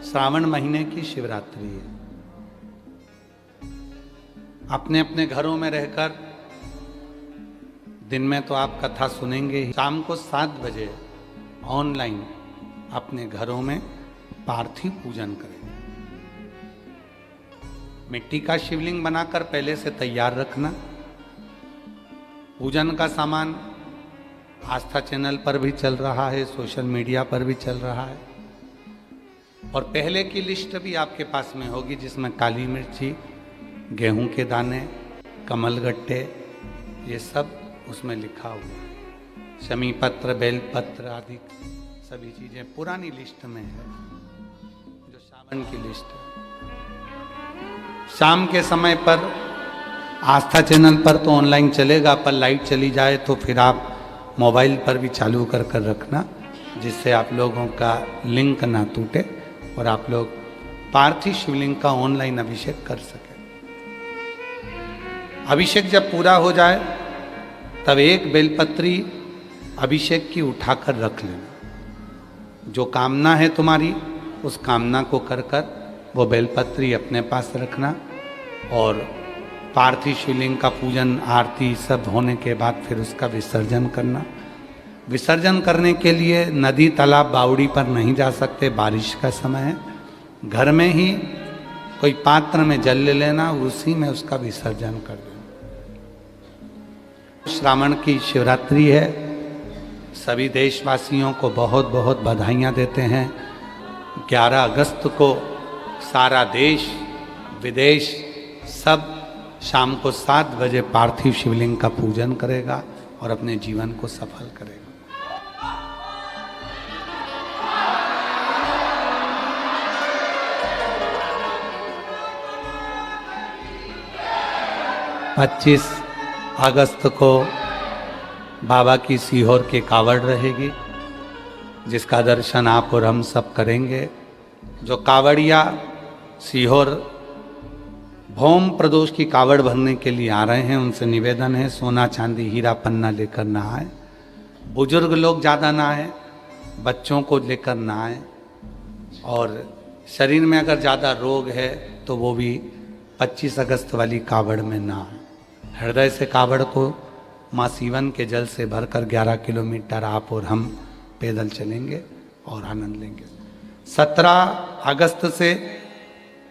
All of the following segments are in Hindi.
श्रावण महीने की शिवरात्रि है। अपने अपने घरों में रहकर दिन में तो आप कथा सुनेंगे ही, शाम को 7 बजे ऑनलाइन अपने घरों में पार्थिव पूजन करें। मिट्टी का शिवलिंग बनाकर पहले से तैयार रखना। पूजन का सामान आस्था चैनल पर भी चल रहा है, सोशल मीडिया पर भी चल रहा है, और पहले की लिस्ट भी आपके पास में होगी, जिसमें काली मिर्ची, गेहूं के दाने, कमलगट्टे, ये सब उसमें लिखा हुआ है। शमी पत्र, बेलपत्र आदि सभी चीजें पुरानी लिस्ट में है, जो सावन की लिस्ट है। शाम के समय पर आस्था चैनल पर तो ऑनलाइन चलेगा, पर लाइट चली जाए तो फिर आप मोबाइल पर भी चालू कर रखना, जिससे आप लोगों का लिंक ना टूटे और आप लोग पार्थिव शिवलिंग का ऑनलाइन अभिषेक कर सकें। अभिषेक जब पूरा हो जाए तब एक बेलपत्री अभिषेक की उठाकर रख लेना। जो कामना है तुम्हारी, उस कामना को कर वो बेलपत्री अपने पास रखना, और पार्थिव शिवलिंग का पूजन आरती सब होने के बाद फिर उसका विसर्जन करना। विसर्जन करने के लिए नदी, तालाब, बावड़ी पर नहीं जा सकते, बारिश का समय है। घर में ही कोई पात्र में जल ले लेना, उसी में उसका विसर्जन कर देना। श्रावण की शिवरात्रि है। सभी देशवासियों को बहुत बहुत बधाइयाँ देते हैं। 11 अगस्त को सारा देश विदेश सब शाम को 7 बजे पार्थिव शिवलिंग का पूजन करेगा और अपने जीवन को सफल करेगा। पच्चीस अगस्त को बाबा की सीहोर की कावड़ रहेगी, जिसका दर्शन आप और हम सब करेंगे। जो कावड़िया सीहोर भौम प्रदोष की कावड़ भरने के लिए आ रहे हैं, उनसे निवेदन है सोना चांदी हीरा पन्ना लेकर ना आए। बुजुर्ग लोग ज़्यादा ना आए, बच्चों को लेकर ना आए, और शरीर में अगर ज़्यादा रोग है तो वो भी 25 अगस्त वाली कावड़ में ना आए। हृदय से कावड़ को माँ सीवन के जल से भरकर 11 किलोमीटर आप और हम पैदल चलेंगे और आनंद लेंगे। 17 अगस्त से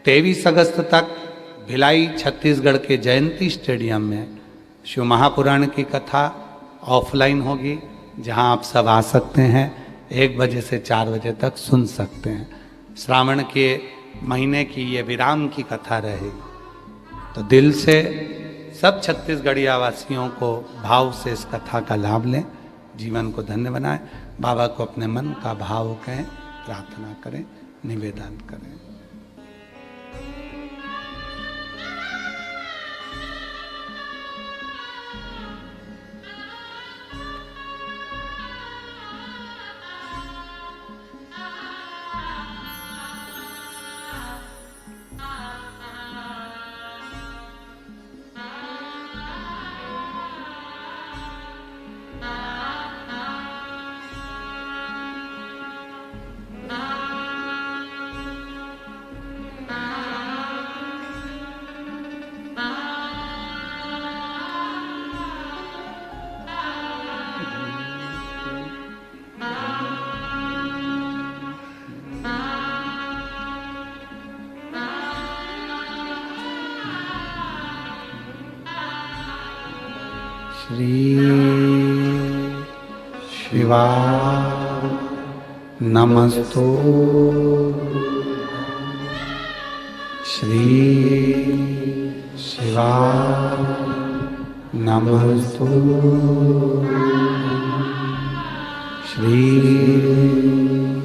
23 अगस्त तक भिलाई छत्तीसगढ़ के जयंती स्टेडियम में शिव महापुराण की कथा ऑफलाइन होगी, जहां आप सब आ सकते हैं। 1 बजे से 4 बजे तक सुन सकते हैं। श्रावण के महीने की ये विराम की कथा रहेगी, तो दिल से सब छत्तीसगढ़िया वासियों को भाव से इस कथा का लाभ लें, जीवन को धन्य बनाएं। बाबा को अपने मन का भाव कहें, प्रार्थना करें, निवेदन करें। श्री शिवाय नमस्तु। श्री शिवाय नमस्तु। श्री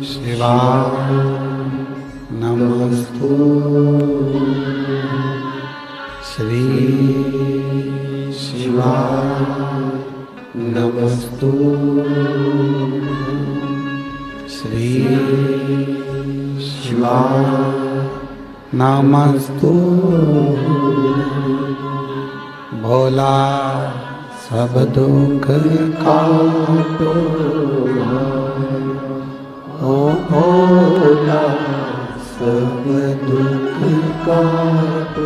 शिवाय नमस्तु। श्री शिवाय नमस्तु। श्री शिवाय नमस्तु। भोला सब दुख काटो, ओ भोला सब दुख काटो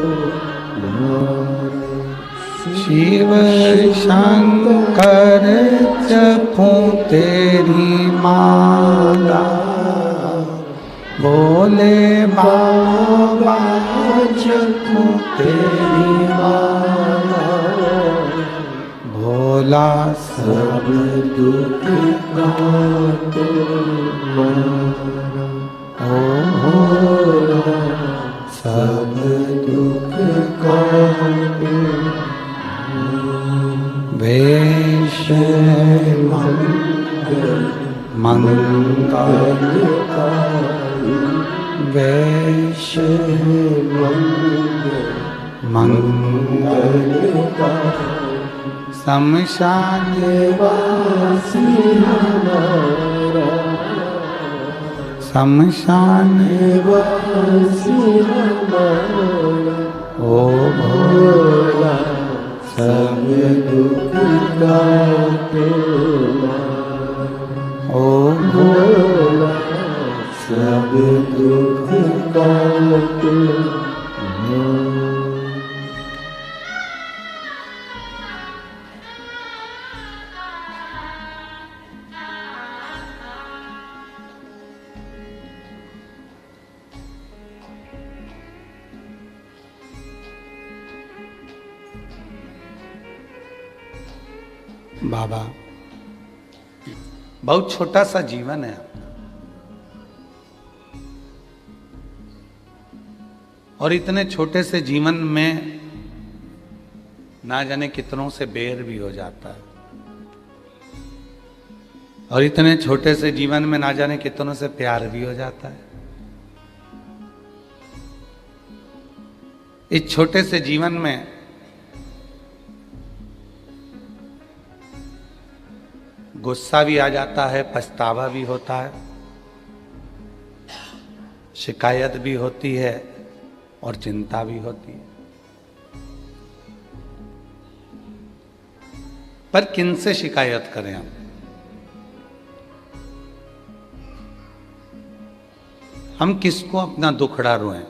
नारायण। शिव शंकर जपूं तेरी माला, भोले बाबा जपूं तेरी माला, भोला सब दुख काटो नारायण। ओ भोला सब दुख काटो वेश मंगल वेश मंगल शमशान वासी हमारा, शमशान वासी हमारा। ओ भोला सब दुख काटो नारायण। ओ भोला सब दुख काटो नारायण। बाबा बहुत छोटा सा जीवन है और इतने छोटे से जीवन में ना जाने कितनों से बैर भी हो जाता है और इतने छोटे से जीवन में ना जाने कितनों से प्यार भी हो जाता है। इस छोटे से जीवन में गुस्सा भी आ जाता है, पछतावा भी होता है, शिकायत भी होती है और चिंता भी होती है। पर किनसे शिकायत करें हम किसको अपना दुखड़ा रोएं?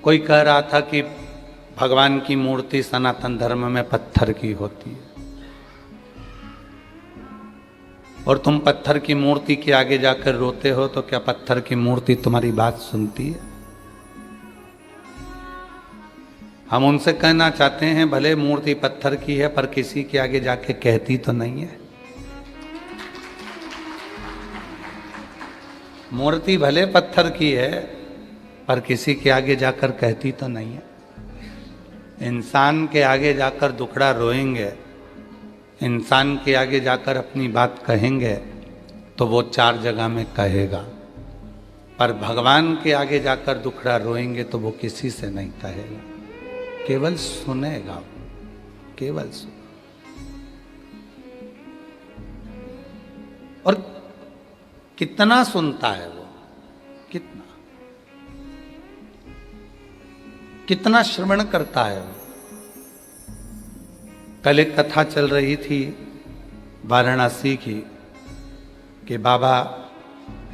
कोई कह रहा था कि भगवान की मूर्ति सनातन धर्म में पत्थर की होती है और तुम पत्थर की मूर्ति के आगे जाकर रोते हो तो क्या पत्थर की मूर्ति तुम्हारी बात सुनती है? हम उनसे कहना चाहते हैं भले मूर्ति पत्थर की है पर किसी के आगे जाके कहती तो नहीं है। मूर्ति भले पत्थर की है पर किसी के आगे जाकर कहती तो नहीं है। इंसान के आगे जाकर दुखड़ा रोएंगे, इंसान के आगे जाकर अपनी बात कहेंगे तो वो चार जगह में कहेगा, पर भगवान के आगे जाकर दुखड़ा रोएंगे तो वो किसी से नहीं कहेगा, केवल सुनेगा, केवल सुन। और कितना सुनता है वो, कितना कितना श्रवण करता है वो। कल एक कथा चल रही थी वाराणसी की कि बाबा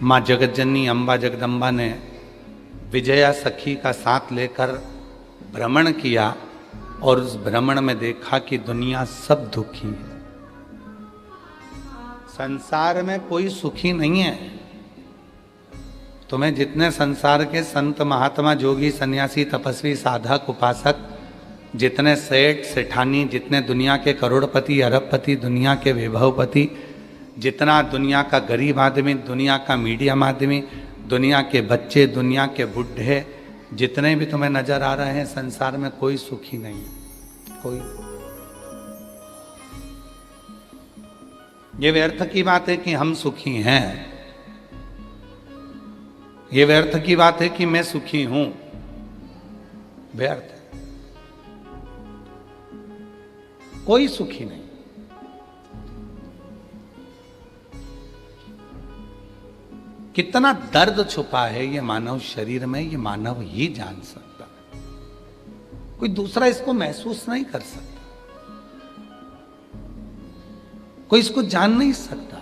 माँ जगतजननी अम्बा जगदम्बा ने विजया सखी का साथ लेकर भ्रमण किया और उस भ्रमण में देखा कि दुनिया सब दुखी है, संसार में कोई सुखी नहीं है। तुम्हें जितने संसार के संत महात्मा जोगी सन्यासी तपस्वी साधक उपासक, जितने सेठ सेठानी, जितने दुनिया के करोड़पति अरबपति, दुनिया के वैभवपति, जितना दुनिया का गरीब आदमी, दुनिया का मीडियम आदमी, दुनिया के बच्चे, दुनिया के बुढ़े, जितने भी तुम्हें नजर आ रहे हैं संसार में कोई सुखी नहीं है, कोई। ये व्यर्थ की बात है कि हम सुखी हैं, ये व्यर्थ की बात है कि मैं सुखी हूं, व्यर्थ है। कोई सुखी नहीं। कितना दर्द छुपा है ये मानव शरीर में, ये मानव ही जान सकता है, कोई दूसरा इसको महसूस नहीं कर सकता, कोई इसको जान नहीं सकता।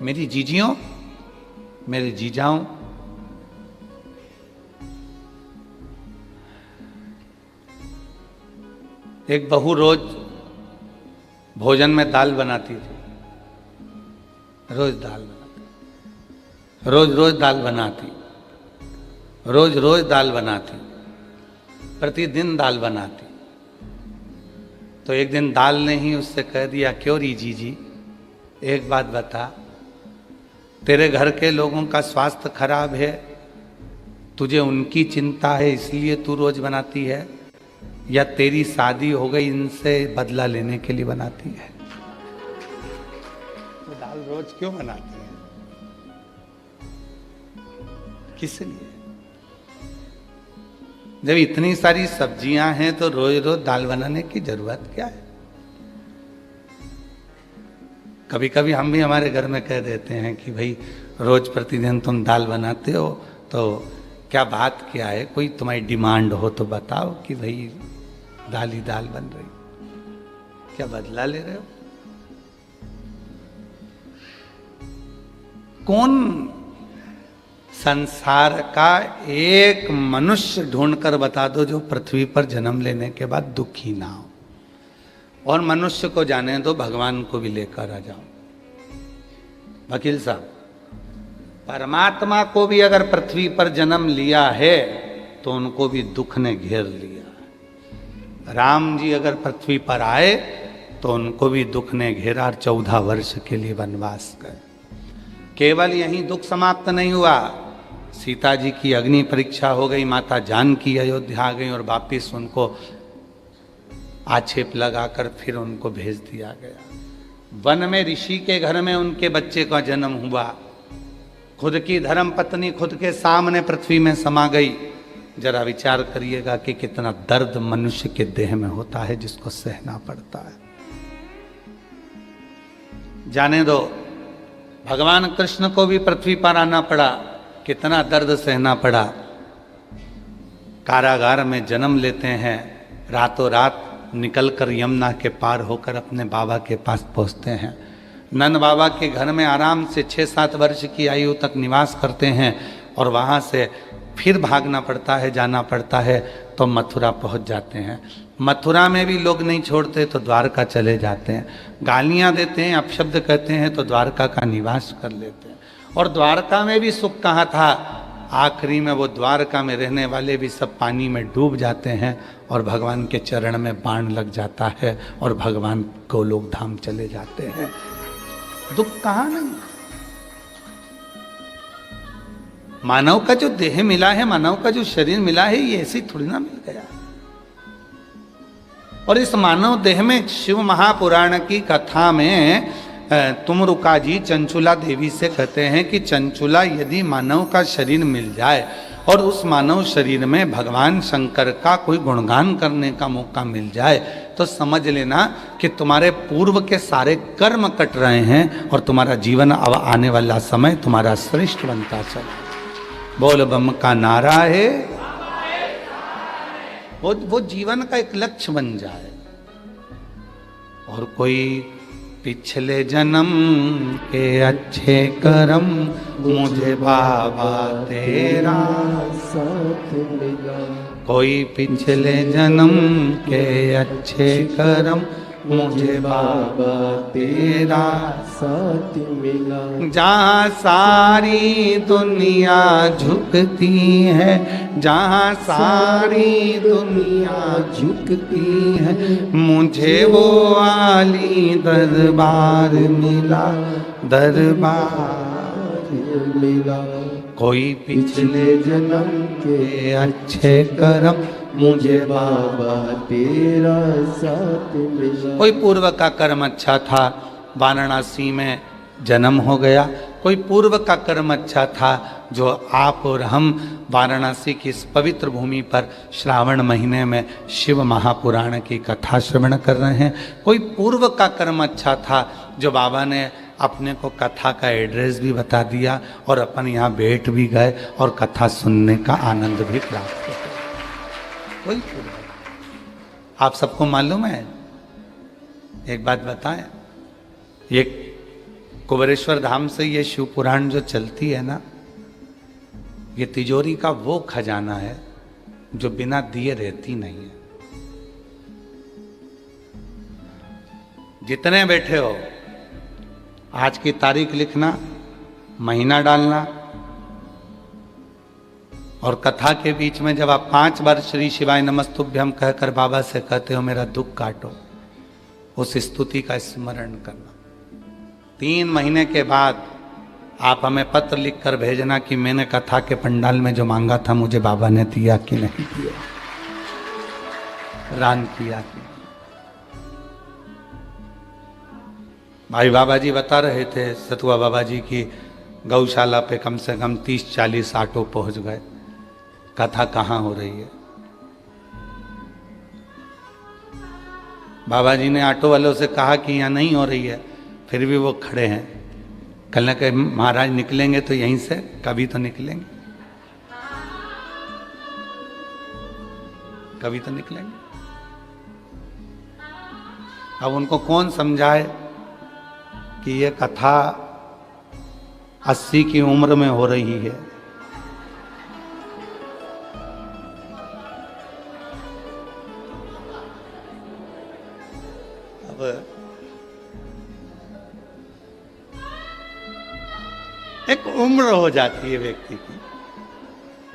मेरी जीजियों, मेरे जीजाओं, एक बहू रोज भोजन में दाल बनाती थी, रोज दाल बनाती, रोज रोज दाल बनाती, रोज रोज दाल बनाती, प्रतिदिन दाल बनाती। तो एक दिन दाल ने ही उससे कह दिया, क्यों री जी, एक बात बता, तेरे घर के लोगों का स्वास्थ्य खराब है, तुझे उनकी चिंता है इसलिए तू रोज बनाती है, या तेरी शादी हो गई इनसे बदला लेने के लिए बनाती है? तो दाल रोज क्यों बनाती है? किस लिए? जब इतनी सारी सब्जियां हैं तो रोज रोज दाल बनाने की जरूरत क्या है? कभी कभी हम भी हमारे घर में कह देते हैं कि भाई रोज प्रतिदिन तुम दाल बनाते हो, तो क्या बात क्या है, कोई तुम्हारी डिमांड हो तो बताओ कि भाई दाल ही दाल बन रही, क्या बदला ले रहे हो? कौन संसार का एक मनुष्य ढूंढकर बता दो जो पृथ्वी पर जन्म लेने के बाद दुखी ना हो? और मनुष्य को जाने दो, भगवान को भी लेकर आ जाओ। वकील साहब, परमात्मा को भी अगर पृथ्वी पर जन्म लिया है तो उनको भी दुख ने घेर लिया। राम जी अगर पृथ्वी पर आए तो उनको भी दुख ने घेरा, 14 वर्ष के लिए वनवास गए। केवल यहीं दुख समाप्त नहीं हुआ, सीता जी की अग्नि परीक्षा हो गई, माता जानकी अयोध्या आ गई और वापिस उनको आक्षेप लगाकर फिर उनको भेज दिया गया। वन में ऋषि के घर में उनके बच्चे का जन्म हुआ, खुद की धर्म पत्नी खुद के सामने पृथ्वी में समा गई। जरा विचार करिएगा कि कितना दर्द मनुष्य के देह में होता है जिसको सहना पड़ता है। जाने दो, भगवान कृष्ण को भी पृथ्वी पर आना पड़ा, कितना दर्द सहना पड़ा। कारागार में जन्म लेते हैं, रातों रात निकलकर यमुना के पार होकर अपने बाबा के पास पहुंचते हैं। नंद बाबा के घर में आराम से 6-7 वर्ष की आयु तक निवास करते हैं और वहाँ से फिर भागना पड़ता है, जाना पड़ता है, तो मथुरा पहुँच जाते हैं। मथुरा में भी लोग नहीं छोड़ते तो द्वारका चले जाते हैं, गालियाँ देते हैं, अपशब्द कहते हैं तो द्वारका का निवास कर लेते हैं। और द्वारका में भी सुख कहाँ था, आखिरी में वो द्वारका में रहने वाले भी सब पानी में डूब जाते हैं और भगवान के चरण में बाण लग जाता है और भगवान गोलोक धाम चले जाते हैं। दुख कहाँ नहीं। मानव का जो देह मिला है, मानव का जो शरीर मिला है, ये ऐसे थोड़ी ना मिल गया। और इस मानव देह में शिव महापुराण की कथा में तुमरुका जी चंचुला देवी से कहते हैं कि चंचुला, यदि मानव का शरीर मिल जाए और उस मानव शरीर में भगवान शंकर का कोई गुणगान करने का मौका मिल जाए तो समझ लेना कि तुम्हारे पूर्व के सारे कर्म कट रहे हैं और तुम्हारा जीवन अब आने वाला समय तुम्हारा श्रेष्ठ बनता चला। बोल बम का नारा है, वो जीवन का एक लक्ष्य बन जाए। और कोई पिछले जन्म के अच्छे कर्म मुझे बाबा तेरा साथ मिला, कोई पिछले जन्म के अच्छे कर्म मुझे बाबा तेरा साथ मिला। जहाँ सारी दुनिया झुकती है, जहाँ सारी दुनिया झुकती है, मुझे वो आली दरबार मिला, दरबार मिला। कोई पिछले जन्म के अच्छे कर्म मुझे बाबा तेरा साथ मिला। कोई पूर्व का कर्म अच्छा था, वाराणसी में जन्म हो गया। कोई पूर्व का कर्म अच्छा था, जो आप और हम वाराणसी की इस पवित्र भूमि पर श्रावण महीने में शिव महापुराण की कथा श्रवण कर रहे हैं। कोई पूर्व का कर्म अच्छा था, जो बाबा ने अपने को कथा का एड्रेस भी बता दिया और अपन यहाँ बैठ भी गए और कथा सुनने का आनंद भी प्राप्त किया। कोई आप सबको मालूम है, एक बात बताएं, कुबेरेश्वर धाम से ये शिव पुराण जो चलती है ना, ये तिजोरी का वो खजाना है जो बिना दिए रहती नहीं है। जितने बैठे हो, आज की तारीख लिखना, महीना डालना, और कथा के बीच में जब आप 5 बार श्री शिवाय नमस्तुभ्यम कहकर बाबा से कहते हो मेरा दुख काटो, उस स्तुति का स्मरण करना। 3 महीने के बाद आप हमें पत्र लिखकर भेजना कि मैंने कथा के पंडाल में जो मांगा था मुझे बाबा ने दिया कि नहीं दिया, रान किया कि नहीं। भाई बाबा जी बता रहे थे, सतुआ बाबा जी की गौशाला पे कम से कम 30-40 ऑटो पहुंच गए। कथा कहाँ हो रही है? बाबा जी ने ऑटो वालों से कहा कि यहाँ नहीं हो रही है, फिर भी वो खड़े हैं। कल न कहीं महाराज निकलेंगे तो यहीं से कभी तो निकलेंगे, कभी तो निकलेंगे। अब उनको कौन समझाए कि ये कथा 80 की उम्र में हो रही है। अब एक उम्र हो जाती है व्यक्ति की,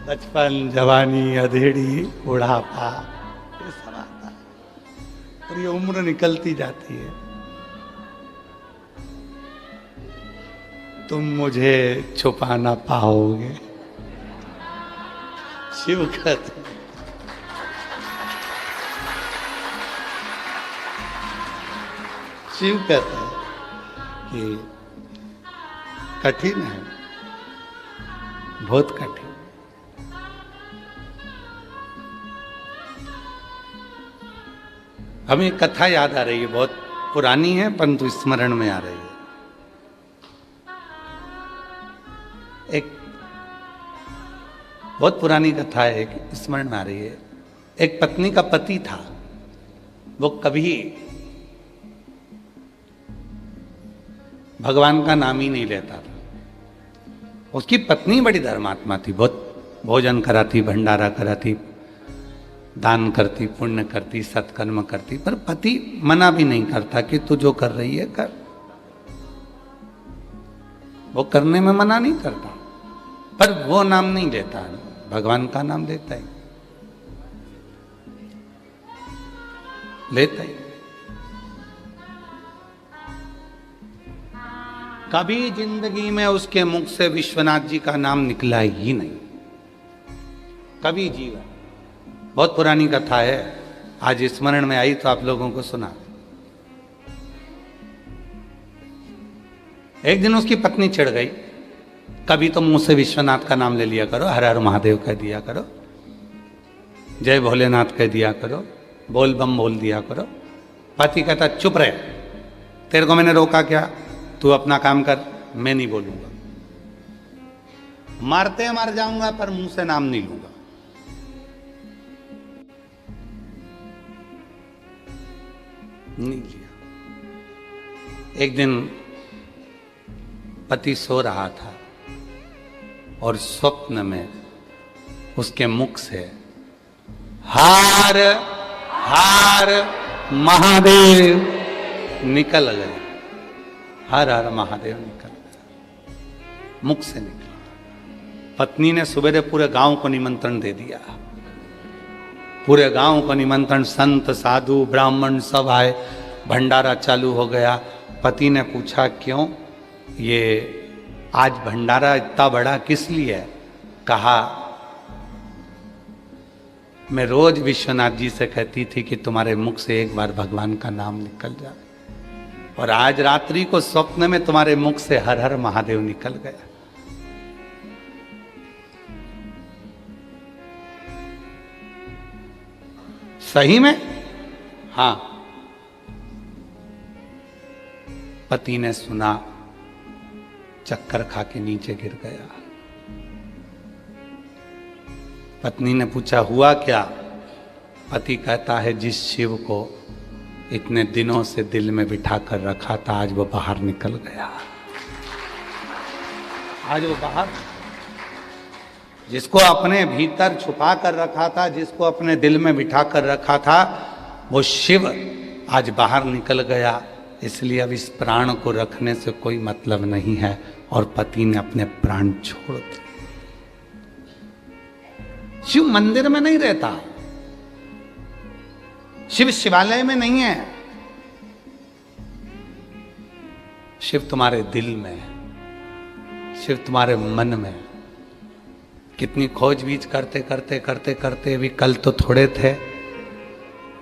बचपन, जवानी, अधेड़ी, बुढ़ापा, ये सब आता है और ये उम्र निकलती जाती है। तुम मुझे छुपा ना पाओगे, शिव कहते, शिव कहते हैं कि कठिन है, बहुत कठिन। हमें कथा याद आ रही है, बहुत पुरानी है परंतु स्मरण में आ रही है। एक बहुत पुरानी कथा है, एक स्मरण में आ रही है। एक पत्नी का पति था, वो कभी भगवान का नाम ही नहीं लेता था। उसकी पत्नी बड़ी धर्मात्मा थी, बहुत भोजन कराती, भंडारा कराती, दान करती, पुण्य करती, सत्कर्म करती, पर पति मना भी नहीं करता कि तू जो कर रही है कर। वो करने में मना नहीं करता, पर वो नाम नहीं लेता, भगवान का नाम लेता है, लेता ही। कभी जिंदगी में उसके मुख से विश्वनाथ जी का नाम निकला ही नहीं, कभी जीवन। बहुत पुरानी कथा है, आज स्मरण में आई तो आप लोगों को सुना। एक दिन उसकी पत्नी चिढ़ गई, कभी तो मुंह से विश्वनाथ का नाम ले लिया करो, हर हर महादेव कह दिया करो, जय भोलेनाथ कह दिया करो, बोल बम बोल दिया करो। पति कहता चुप रहे, तेरे को मैंने रोका क्या, तू अपना काम कर, मैं नहीं बोलूंगा, मारते मर जाऊंगा पर मुंह से नाम नहीं लूंगा। नहीं लिया। एक दिन पति सो रहा था और स्वप्न में उसके मुख से हार हार महादेव निकल गए, हर हर महादेव निकल गया, मुख से निकला। पत्नी ने सवेरे पूरे गांव को निमंत्रण दे दिया, पूरे गांव को निमंत्रण, संत साधु ब्राह्मण सब आए, भंडारा चालू हो गया। पति ने पूछा क्यों ये आज भंडारा इतना बड़ा किस लिए? कहा मैं रोज विश्वनाथ जी से कहती थी कि तुम्हारे मुख से एक बार भगवान का नाम निकल जाए, और आज रात्रि को स्वप्न में तुम्हारे मुख से हर हर महादेव निकल गया। सही में? हाँ। पति ने सुना, चक्कर खा के नीचे गिर गया। पत्नी ने पूछा हुआ क्या? पति कहता है जिस शिव को इतने दिनों से दिल में बिठा कर रखा था आज वो बाहर निकल गया। आज वो बाहर, जिसको अपने भीतर छुपा कर रखा था, जिसको अपने दिल में बिठा कर रखा था, वो शिव आज बाहर निकल गया। इसलिए अब इस प्राण को रखने से कोई मतलब नहीं है और पति ने अपने प्राण छोड़ दिए। शिव मंदिर में नहीं रहता, शिव शिवालय में नहीं है, शिव तुम्हारे दिल में है, शिव तुम्हारे मन में। कितनी खोजबीज करते करते करते करते, अभी कल तो थोड़े थे,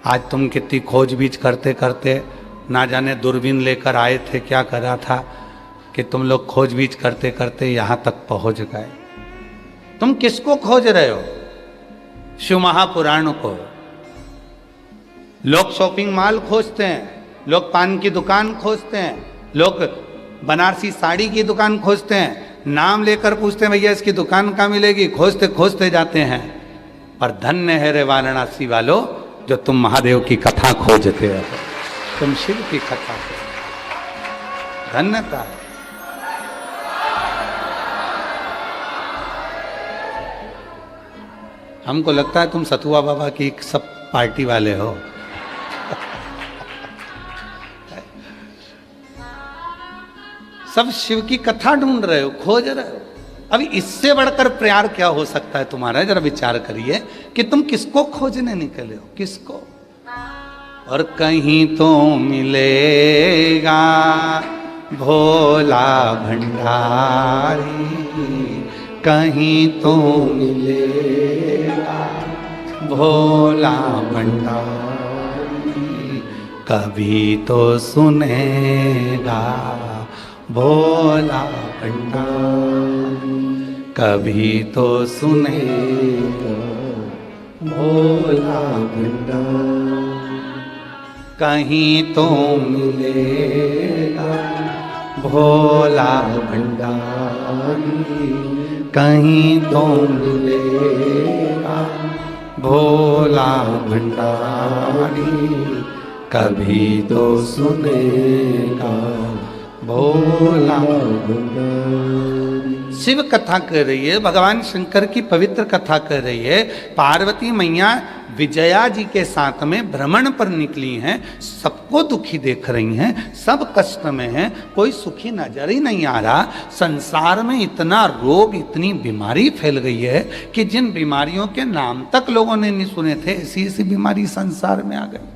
आज तुम कितनी खोजबीज करते करते, ना जाने दूरबीन लेकर आए थे क्या करा था कि तुम लोग खोजबीज करते करते यहां तक पहुंच गए। तुम किसको खोज रहे हो? शिव महापुराण को। लोग शॉपिंग मॉल खोजते हैं, लोग पान की दुकान खोजते हैं, लोग बनारसी साड़ी की दुकान खोजते हैं, नाम लेकर पूछते हैं भैया इसकी दुकान कहाँ मिलेगी, खोजते खोजते जाते हैं। पर धन्य है रे वाराणसी वालों जो तुम महादेव की कथा खोजते हो, तुम शिव की कथा, धन्यता है। हमको लगता है तुम सतुआ बाबा की सब पार्टी वाले हो। सब शिव की कथा ढूंढ रहे हो, खोज रहे हो। अभी इससे बढ़कर प्यार क्या हो सकता है तुम्हारा? जरा विचार करिए कि तुम किसको खोजने निकले हो, किसको? और कहीं तो मिलेगा भोला भंडारी, कहीं तो मिलेगा भोला भंडारी, कभी तो सुनेगा भोला भंडारी, कभी तो सुनेगा भोला भंडारी, कहीं तो मिलेगा भोला भंडारी, कहीं तो मिलेगा भोला भंडारी, कभी तो सुनेगा भोला भंडारी। शिव कथा कर रही है, भगवान शंकर की पवित्र कथा कर रही है। पार्वती मैया विजया जी के साथ में भ्रमण पर निकली हैं, सबको दुखी देख रही हैं, सब कष्ट में हैं, कोई सुखी नजर ही नहीं आ रहा। संसार में इतना रोग, इतनी बीमारी फैल गई है कि जिन बीमारियों के नाम तक लोगों ने नहीं सुने थे, ऐसी ऐसी बीमारी संसार में आ गई।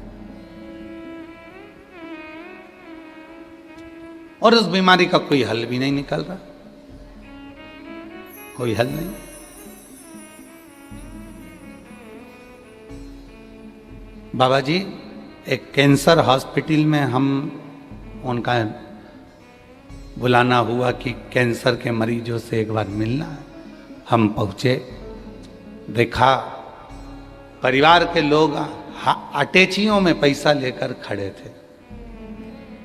और उस बीमारी का कोई हल भी नहीं निकल रहा, कोई हल नहीं। बाबा जी, एक कैंसर हॉस्पिटल में हम उनका बुलाना हुआ कि कैंसर के मरीजों से एक बार मिलना है। हम पहुंचे, देखा परिवार के लोग अटैचियों में पैसा लेकर खड़े थे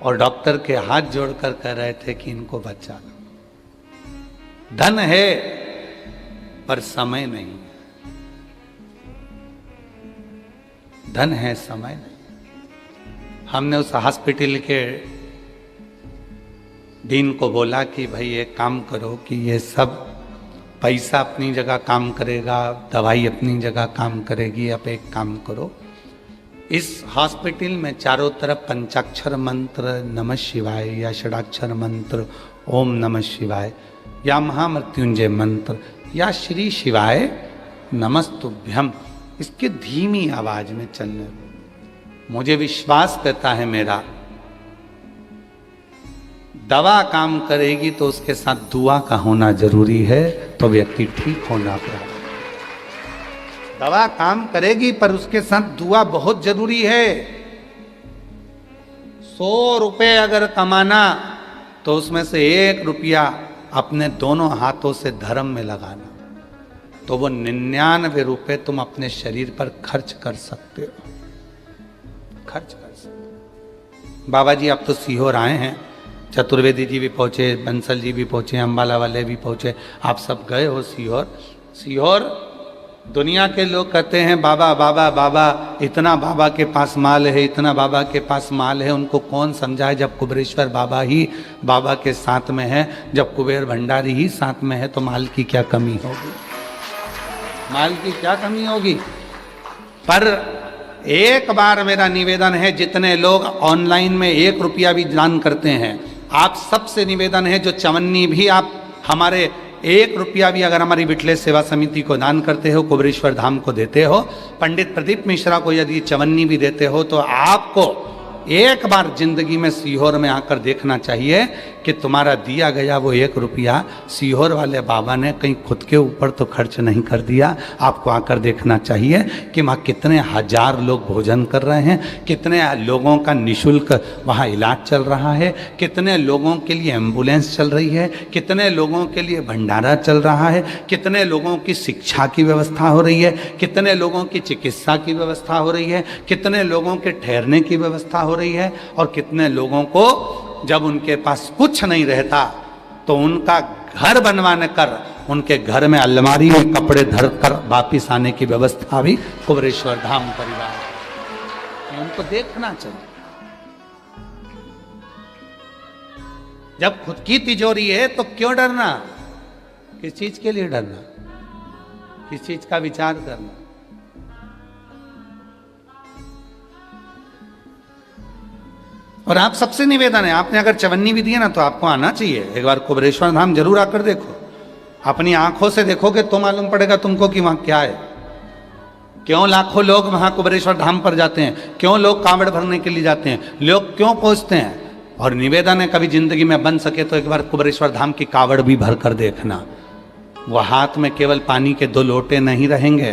और डॉक्टर के हाथ जोड़कर कह रहे थे कि इनको बचा लो। धन है पर समय नहीं, धन है समय नहीं। हमने उस हॉस्पिटल के डीन को बोला कि भाई एक काम करो कि ये सब पैसा अपनी जगह काम करेगा, दवाई अपनी जगह काम करेगी, अब एक काम करो, इस हॉस्पिटल में चारों तरफ पंचाक्षर मंत्र नमः शिवाय या षडाक्षर मंत्र ओम नमः शिवाय या महामृत्युंजय मंत्र या श्री शिवाय नमस्तुभ्यम, इसके धीमी आवाज में चलने दो। मुझे विश्वास कहता है मेरा, दवा काम करेगी तो उसके साथ दुआ का होना जरूरी है, तो व्यक्ति ठीक होना पड़ेगा। दवा काम करेगी पर उसके साथ दुआ बहुत जरूरी है। 100 रुपए अगर कमाना तो उसमें से 1 रुपया अपने दोनों हाथों से धर्म में लगाना, तो वो 99 रुपए तुम अपने शरीर पर खर्च कर सकते हो, खर्च कर सकते हो। बाबा जी अब तो सीहोर आए हैं, चतुर्वेदी जी भी पहुंचे, बंसल जी भी पहुंचे, अम्बाला वाले भी पहुंचे, आप सब गए हो सीहोर। सीहोर दुनिया के लोग कहते हैं बाबा बाबा बाबा, इतना बाबा के पास माल है, इतना बाबा के पास माल है। उनको कौन समझाए जब कुबेरेश्वर बाबा ही बाबा के साथ में है, जब कुबेर भंडारी ही साथ में है, तो माल की क्या कमी होगी? माल की क्या कमी होगी? पर एक बार मेरा निवेदन है, जितने लोग ऑनलाइन में 1 रुपया भी दान करते हैं, आप सबसे निवेदन है, जो चवन्नी भी आप हमारे 1 रुपया भी अगर हमारी विठलेश सेवा समिति को दान करते हो, कुबेरेश्वर धाम को देते हो, पंडित प्रदीप मिश्रा को यदि चवन्नी भी देते हो, तो आपको एक बार जिंदगी में सीहोर में आकर देखना चाहिए कि तुम्हारा दिया गया वो 1 रुपया सीहोर वाले बाबा ने कहीं खुद के ऊपर तो खर्च नहीं कर दिया। आपको आकर देखना चाहिए कि वहाँ कितने हजार लोग भोजन कर रहे हैं, कितने लोगों का निःशुल्क वहाँ इलाज चल रहा है, कितने लोगों के लिए एम्बुलेंस चल रही है, कितने लोगों के लिए भंडारा चल रहा है, कितने लोगों की शिक्षा की व्यवस्था हो रही है, कितने लोगों की चिकित्सा की व्यवस्था हो रही है, कितने लोगों के ठहरने की व्यवस्था हो रही है, और कितने लोगों को जब उनके पास कुछ नहीं रहता तो उनका घर बनवाने कर, उनके घर में अलमारी में कपड़े धर कर वापिस आने की व्यवस्था भी कुबेरेश्वर धाम परिवार, उनको देखना चाहिए। जब खुद की तिजोरी है तो क्यों डरना? किस चीज के लिए डरना? किस चीज का विचार करना? और आप सबसे निवेदन है, आपने अगर चवन्नी भी दी है ना, तो आपको आना चाहिए एक बार कुबेरेश्वर धाम, जरूर आकर देखो। अपनी आंखों से देखोगे तो मालूम पड़ेगा तुमको कि वहां क्या है, क्यों लाखों लोग वहां कुबेरेश्वर धाम पर जाते हैं, क्यों लोग कांवड़ भरने के लिए जाते हैं, लोग क्यों पहुंचते हैं। और निवेदन है, कभी जिंदगी में बन सके तो एक बार कुबेरेश्वर धाम की कावड़ भी भर कर देखना। वो हाथ में केवल पानी के 2 लोटे नहीं रहेंगे,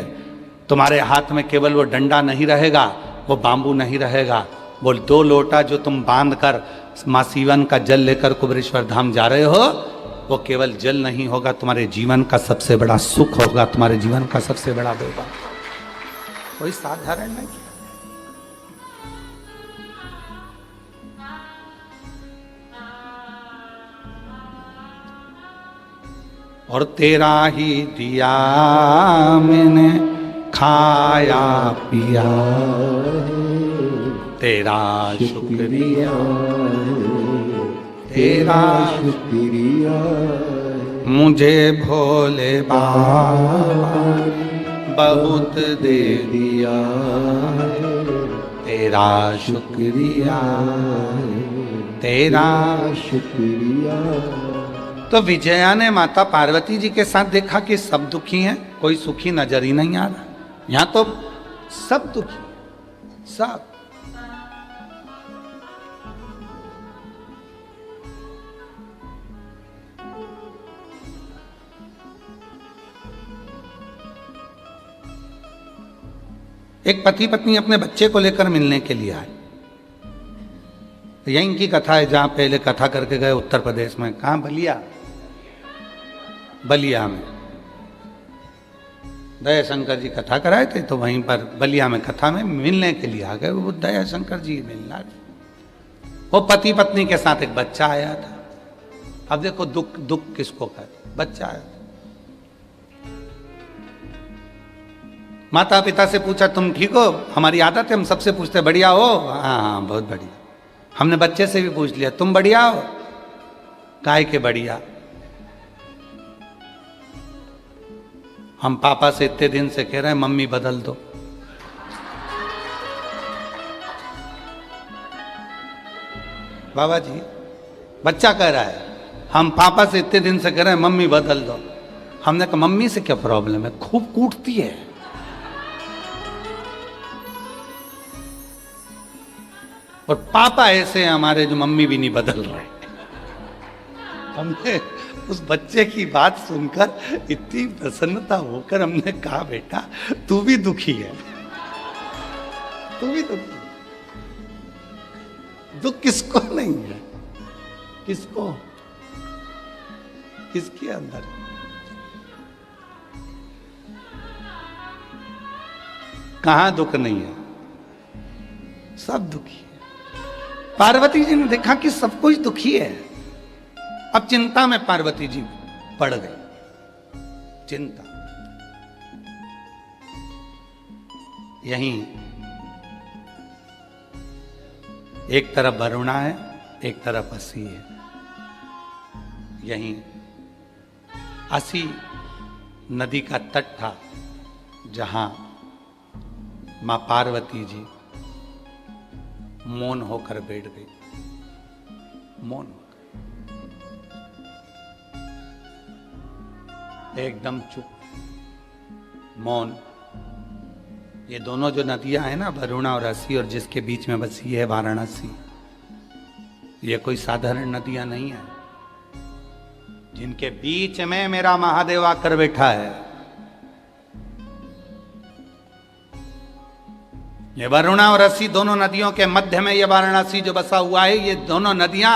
तुम्हारे हाथ में केवल वो डंडा नहीं रहेगा, वो बांबू नहीं रहेगा, वो 2 लोटा जो तुम बांध कर माँ सीवन का जल लेकर कुबेरेश्वर धाम जा रहे हो, वो केवल जल नहीं होगा, तुम्हारे जीवन का सबसे बड़ा सुख होगा, तुम्हारे जीवन का सबसे बड़ा बेबा। कोई साधारण नहीं। और तेरा ही दिया मैंने खाया पिया, तेरा शुक्रिया, तेरा शुक्रिया, मुझे भोले बाबा बहुत दे दिया, तेरा शुक्रिया, तेरा शुक्रिया। तो विजया ने माता पार्वती जी के साथ देखा कि सब दुखी हैं, कोई सुखी नजर ही नहीं आ रहा। यहां तो सब दुखी, सब। एक पति पत्नी अपने बच्चे को लेकर मिलने के लिए आए। यही इनकी कथा है, जहां पहले कथा करके गए उत्तर प्रदेश में। कहाँ? बलिया, बलिया में दया शंकर जी कथा कराए थे, तो वहीं पर बलिया में कथा में मिलने के लिए आ गए। वो दया शंकर जी मिलना, वो पति पत्नी के साथ एक बच्चा आया था। अब देखो दुख, दुख किसको कहते? बच्चा आया था। माता पिता से पूछा तुम ठीक हो? हमारी आदत है, हम सबसे पूछते बढ़िया हो? हाँ हाँ बहुत बढ़िया। हमने बच्चे से भी पूछ लिया तुम बढ़िया हो? काय के बढ़िया? हम पापा से इतने दिन से कह रहे हैं मम्मी बदल दो। बाबा जी, बच्चा कह रहा है हम पापा से इतने दिन से कह रहे हैं मम्मी बदल दो। हमने कहा मम्मी से क्या प्रॉब्लम है? खूब कूटती है। और पापा ऐसे हैं हमारे जो मम्मी भी नहीं बदल रहे। हमने उस बच्चे की बात सुनकर इतनी प्रसन्नता होकर हमने कहा बेटा तू भी दुखी है, तू भी दुखी है। दुख किसको नहीं है? किसको? किसके अंदर? कहां दुख नहीं है? सब दुखी है। पार्वती जी ने देखा कि सब कुछ दुखी है। अब चिंता में पार्वती जी पड़ गई। चिंता, यहीं एक तरफ वरुणा है, एक तरफ असी है। यहीं असी नदी का तट था जहां मां पार्वती जी मौन होकर बैठ गई, मौन होकर, एकदम चुप, मौन। ये दोनों जो नदियां हैं ना, वरुणा और असी, और जिसके बीच में बसी है वाराणसी, ये कोई साधारण नदियां नहीं है। जिनके बीच में मेरा महादेव आकर बैठा है, ये वरुणा और असी दोनों नदियों के मध्य में ये वाराणसी जो बसा हुआ है, ये दोनों नदियां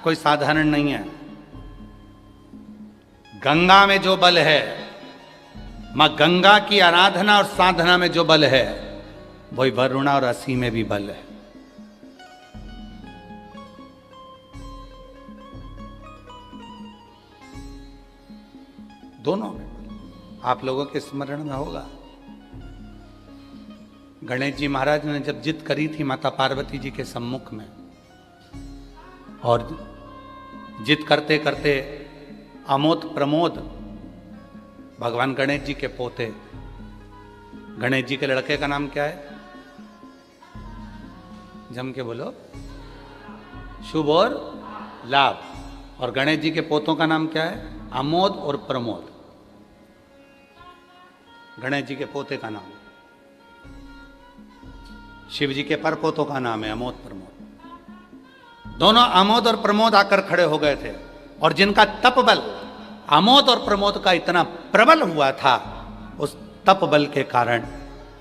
कोई साधारण नहीं है। गंगा में जो बल है, मां गंगा की आराधना और साधना में जो बल है, वही वरुणा और असी में भी बल है। दोनों में। आप लोगों के स्मरण में होगा, गणेश जी महाराज ने जब जिद करी थी माता पार्वती जी के सम्मुख में, और जिद करते करते अमोद प्रमोद, भगवान गणेश जी के पोते, गणेश जी के लड़के का नाम क्या है? जम के बोलो। शुभ और लाभ। और गणेश जी के पोतों का नाम क्या है? अमोद और प्रमोद। गणेश जी के पोते का नाम, शिव जी के परपोतों का नाम है अमोद प्रमोद। दोनों अमोद और प्रमोद आकर खड़े हो गए थे, और जिनका तप बल अमोद और प्रमोद का इतना प्रबल हुआ था, उस तप बल के कारण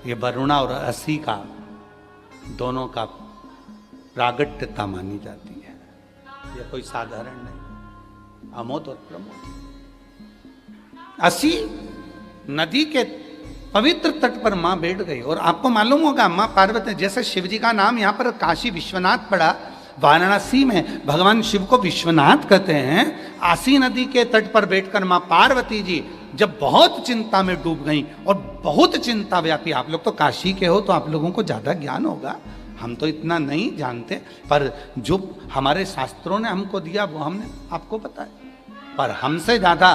ये वरुणा और असी का दोनों का प्रागट्यता मानी जाती है। ये कोई साधारण नहीं, अमोद और प्रमोद। असी नदी के पवित्र तट पर मां बैठ गई। और आपको मालूम होगा, मां पार्वती, जैसे शिव जी का नाम यहां पर काशी विश्वनाथ पड़ा, वाराणसी में भगवान शिव को विश्वनाथ कहते हैं। आसी नदी के तट पर बैठकर मां पार्वती जी जब बहुत चिंता में डूब गई, और बहुत चिंता व्यापी, आप लोग तो काशी के हो तो आप लोगों को ज्यादा ज्ञान होगा, हम तो इतना नहीं जानते, पर जो हमारे शास्त्रों ने हमको दिया वो हमने आपको बताया। पर हमसे ज्यादा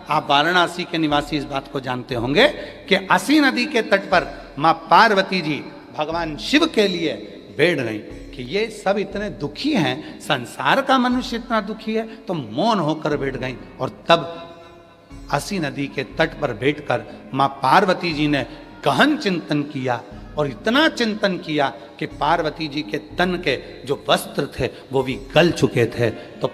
आप वाराणसी के निवासी इस बात को जानते होंगे कि असी नदी के तट पर मां पार्वती जी भगवान शिव के लिए बैठ गई कि ये सब इतने दुखी हैं, संसार का मनुष्य इतना दुखी है, तो मौन होकर बैठ गई। और तब असी नदी के तट पर बैठकर मां पार्वती जी ने गहन चिंतन किया, और इतना चिंतन किया कि पार्वती जी के तन के जो वस्त्र थे वो भी गल चुके थे, तो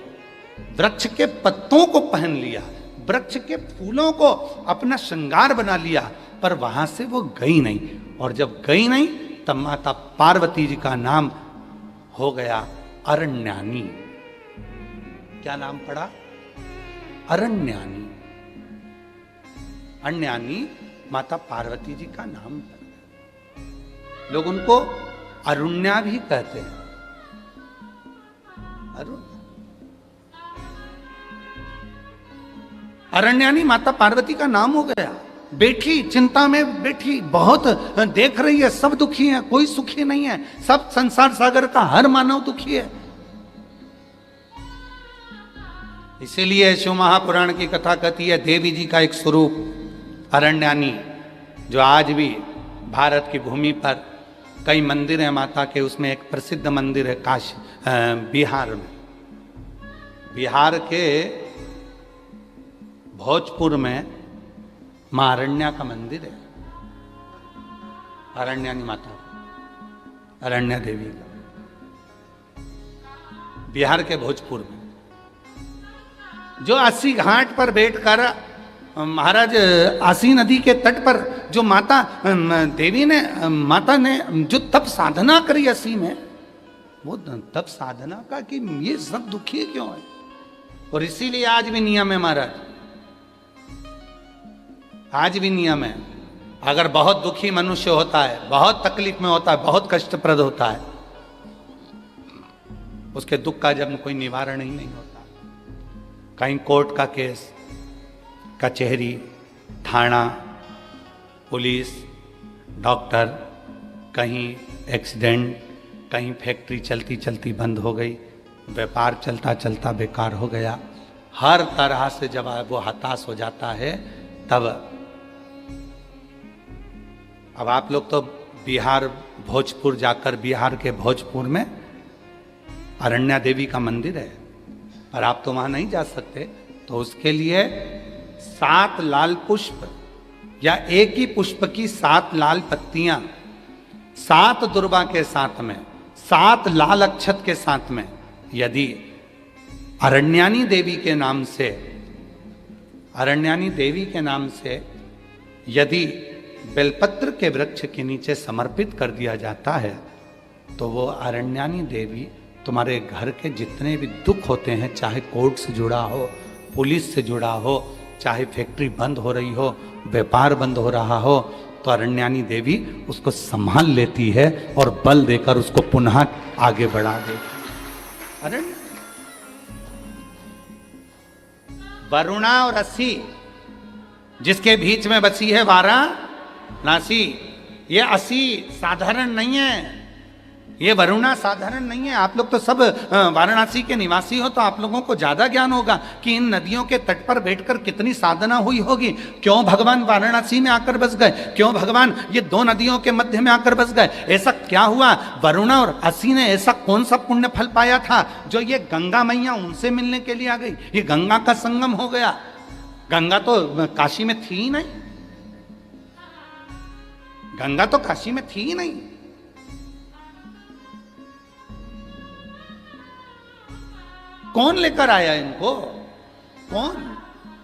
वृक्ष के पत्तों को पहन लिया, वृक्ष के फूलों को अपना श्रृंगार बना लिया, पर वहां से वो गई नहीं। और जब गई नहीं, तब माता पार्वती जी का नाम हो गया अरण्यानी। क्या नाम पड़ा? अरण्यानी। अरण्यानी माता पार्वती जी का नाम पड़ा। लोग उनको अरुण्या भी कहते हैं। अरण्यानी माता पार्वती का नाम हो गया। बैठी चिंता में बैठी, बहुत देख रही है, सब दुखी है, कोई सुखी नहीं है, सब संसार सागर का हर मानव दुखी है। इसीलिए शिव महापुराण की कथा कहती है, देवी जी का एक स्वरूप अरण्यानी, जो आज भी भारत की भूमि पर कई मंदिर हैं माता के, उसमें एक प्रसिद्ध मंदिर है काशी, बिहार में, बिहार के भोजपुर में मां अरण्या का मंदिर है। अरण्यानी माता, अरण्या देवी का, बिहार के भोजपुर में, जो अस्सी घाट पर बैठकर महाराज आसी नदी के तट पर जो माता देवी ने, माता ने जो तप साधना करी अस्सी में, वो तप साधना का कि ये सब दुखी क्यों है। और इसीलिए आज भी नियम है महाराज, आज भी नियम है, अगर बहुत दुखी मनुष्य होता है, बहुत तकलीफ में होता है, बहुत कष्टप्रद होता है, उसके दुख का जब कोई निवारण ही नहीं होता, कहीं कोर्ट का केस, कचहरी, थाना, पुलिस, डॉक्टर, कहीं एक्सीडेंट, कहीं फैक्ट्री चलती चलती बंद हो गई, व्यापार चलता चलता बेकार हो गया। हर तरह से जब वो हताश हो जाता है तब, अब आप लोग तो बिहार भोजपुर जाकर, बिहार के भोजपुर में अरण्या देवी का मंदिर है, पर आप तो वहां नहीं जा सकते, तो उसके लिए 7 लाल पुष्प या एक ही पुष्प की 7 लाल पत्तियां, 7 दुर्वा के साथ में, 7 लाल अक्षत के साथ में, यदि अरण्यानी देवी के नाम से, अरण्यानी देवी के नाम से यदि बेलपत्र के वृक्ष के नीचे समर्पित कर दिया जाता है, तो वो अरण्यानी देवी तुम्हारे घर के जितने भी दुख होते हैं, चाहे कोर्ट से जुड़ा हो, पुलिस से जुड़ा हो, चाहे फैक्ट्री बंद हो रही हो, व्यापार बंद हो रहा हो, तो अरण्यानी देवी उसको संभाल लेती है और बल देकर उसको पुनः आगे बढ़ा देती। अरण्य वरुणा और असी, जिसके बीच में बसी है वाराणसी, ये असी साधारण नहीं है, ये वरुणा साधारण नहीं है। आप लोग तो सब वाराणसी के निवासी हो, तो आप लोगों को ज्यादा ज्ञान होगा कि इन नदियों के तट पर बैठकर कितनी साधना हुई होगी। क्यों भगवान वाराणसी में आकर बस गए, क्यों भगवान ये 2 नदियों के मध्य में आकर बस गए, ऐसा क्या हुआ? वरुणा और असी ने ऐसा कौन सा पुण्य फल पाया था जो ये गंगा मैया उनसे मिलने के लिए आ गई? ये गंगा का संगम हो गया। गंगा तो काशी में थी ही नहीं, गंगा तो काशी में थी ही नहीं। कौन लेकर आया इनको? कौन?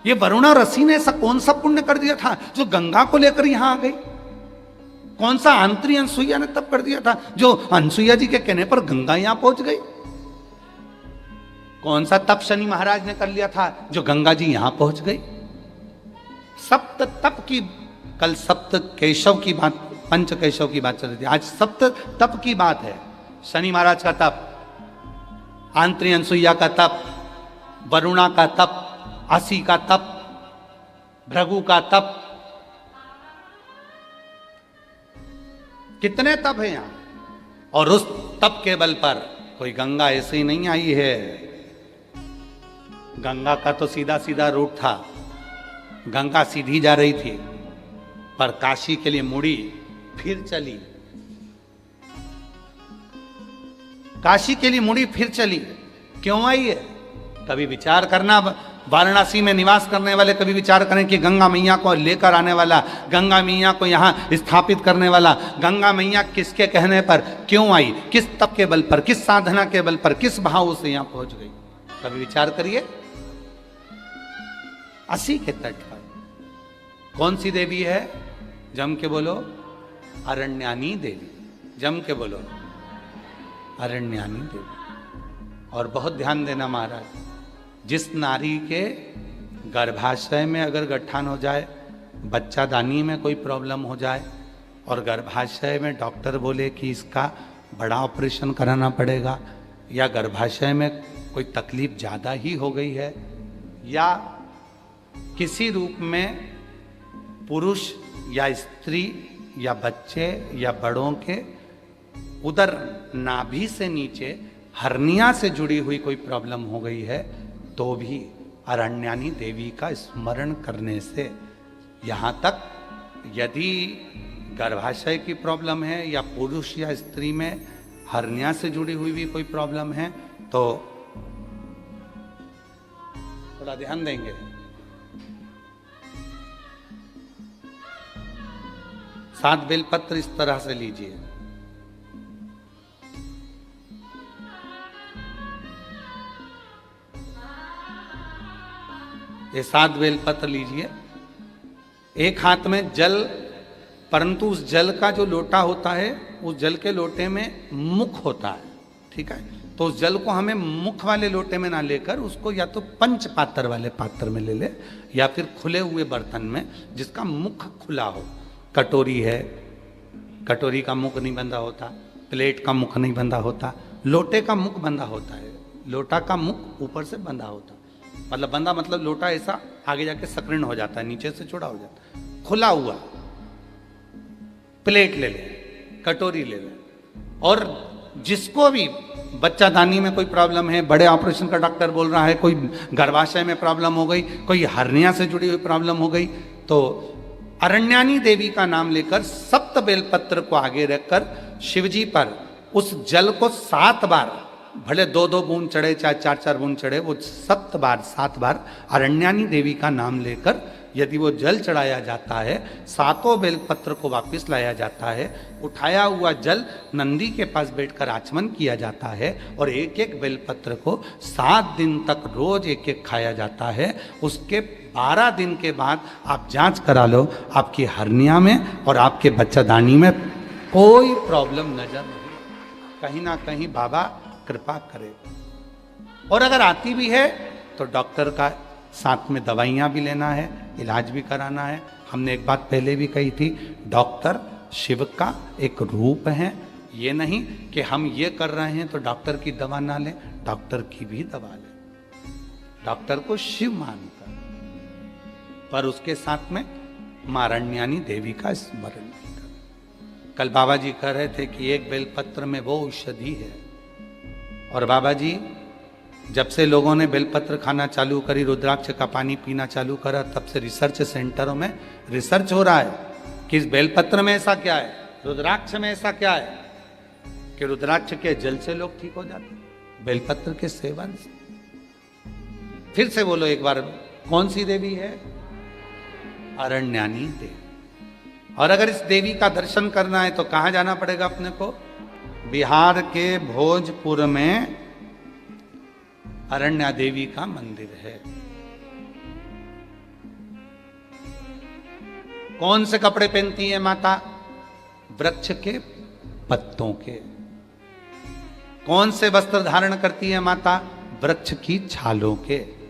ये वरुणा और असी ने ऐसा कौन सा पुण्य कर दिया था जो गंगा को लेकर यहां आ गई? कौन सा आंतरी अनसुईया ने तब कर दिया था जो अनसुईया जी के कहने पर गंगा यहां पहुंच गई? कौन सा तप शनि महाराज ने कर लिया था जो गंगा जी यहां पहुंच गई? सप्त तप की, कल सप्त केशव की बात, पंच केशव की बात चल रही थी, आज सप्त तप की बात है। शनि महाराज का तप, आंतरी अनसुईया का तप, वरुणा का तप, असी का तप, भृगु का तप, कितने तप है यहां। और उस तप के बल पर कोई गंगा ऐसे ही नहीं आई है। गंगा का तो सीधा सीधा रूट था, गंगा सीधी जा रही थी, पर काशी के लिए मुड़ी फिर चली, काशी के लिए मुड़ी फिर चली। क्यों आई है? कभी विचार करना, वाराणसी में निवास करने वाले कभी विचार करें कि गंगा मैया को लेकर आने वाला, गंगा मैया को यहाँ स्थापित करने वाला, गंगा मैया किसके कहने पर क्यों आई, किस तप के बल पर, किस साधना के बल पर, किस भाव से यहाँ पहुंच गई? कभी विचार करिए। असी के तट पर कौन सी देवी है? जम के बोलो, अरण्यानी देवी। जम के बोलो, अरण्यानी देवी। और बहुत ध्यान देना महाराज, जिस नारी के गर्भाशय में अगर गट्ठान हो जाए, बच्चादानी में कोई प्रॉब्लम हो जाए, और गर्भाशय में डॉक्टर बोले कि इसका बड़ा ऑपरेशन कराना पड़ेगा, या गर्भाशय में कोई तकलीफ ज़्यादा ही हो गई है, या किसी रूप में पुरुष या स्त्री या बच्चे या बड़ों के उदर नाभि से नीचे हर्निया से जुड़ी हुई कोई प्रॉब्लम हो गई है, तो भी अरण्यानी देवी का स्मरण करने से, यहाँ तक यदि गर्भाशय की प्रॉब्लम है या पुरुष या स्त्री में हर्निया से जुड़ी हुई भी कोई प्रॉब्लम है, तो थोड़ा ध्यान देंगे। सात बेलपत्र इस तरह से लीजिए, ये 7 बेलपत्र लीजिए। एक हाथ में जल, परंतु उस जल का जो लोटा होता है, उस जल के लोटे में मुख होता है, ठीक है? तो उस जल को हमें मुख वाले लोटे में ना लेकर उसको या तो पंच पात्र वाले पात्र में ले ले, या फिर खुले हुए बर्तन में जिसका मुख खुला हो। कटोरी है, कटोरी का मुख नहीं बंधा होता, प्लेट का मुख नहीं बंधा होता, लोटे का मुख बंधा होता है। लोटा का मुख ऊपर से बंधा होता, मतलब बंधा मतलब लोटा ऐसा आगे जाके सक्रिण हो जाता है, नीचे से चौड़ा हो जाता है। खुला हुआ प्लेट ले ले, कटोरी ले लें। और जिसको भी बच्चादानी में कोई प्रॉब्लम है, बड़े ऑपरेशन का डॉक्टर बोल रहा है, कोई गर्भाशय में प्रॉब्लम हो गई, कोई हर्निया से जुड़ी हुई प्रॉब्लम हो गई, तो अरण्यानी देवी का नाम लेकर 7 बेलपत्र को आगे रखकर शिवजी पर उस जल को 7 बार, भले 2-2 बूंद चढ़े चाहे 4-4 बूंद चढ़े, वो 7 बार अरण्यानी देवी का नाम लेकर यदि वो जल चढ़ाया जाता है, 7 बेलपत्र को वापस लाया जाता है, उठाया हुआ जल नंदी के पास बैठकर आचमन किया जाता है और एक एक बेलपत्र को 7 दिन तक रोज एक एक खाया जाता है। उसके 12 दिन के बाद आप जांच करा लो, आपकी हर्निया में और आपके बच्चादानी में कोई प्रॉब्लम नजर नहीं, कहीं ना कहीं बाबा कृपा करे। और अगर आती भी है तो डॉक्टर का साथ में दवाइयाँ भी लेना है, इलाज भी कराना है। हमने एक बात पहले भी कही थी, डॉक्टर शिव का एक रूप है। ये नहीं कि हम ये कर रहे हैं तो डॉक्टर की दवा ना लें, डॉक्टर की भी दवा लें, डॉक्टर को शिव मानकर, पर उसके साथ में मां अरण्यानी देवी का स्मरण भी करें। कल बाबा जी कह रहे थे कि एक बेलपत्र में वो औषधि है, और बाबा जी जब से लोगों ने बेलपत्र खाना चालू करी, रुद्राक्ष का पानी पीना चालू करा, तब से रिसर्च सेंटरों में रिसर्च हो रहा है कि इस बेलपत्र में ऐसा क्या है, रुद्राक्ष में ऐसा क्या है कि रुद्राक्ष के जल से लोग ठीक हो जाते हैं, बेलपत्र के सेवन से। फिर से बोलो एक बार, कौन सी देवी है? अरण्यानी देवी। और अगर इस देवी का दर्शन करना है तो कहां जाना पड़ेगा अपने को? बिहार के भोजपुर में अरण्या देवी का मंदिर है। कौन से कपड़े पहनती है माता? वृक्ष के पत्तों के। कौन से वस्त्र धारण करती है माता? वृक्ष की छालों के।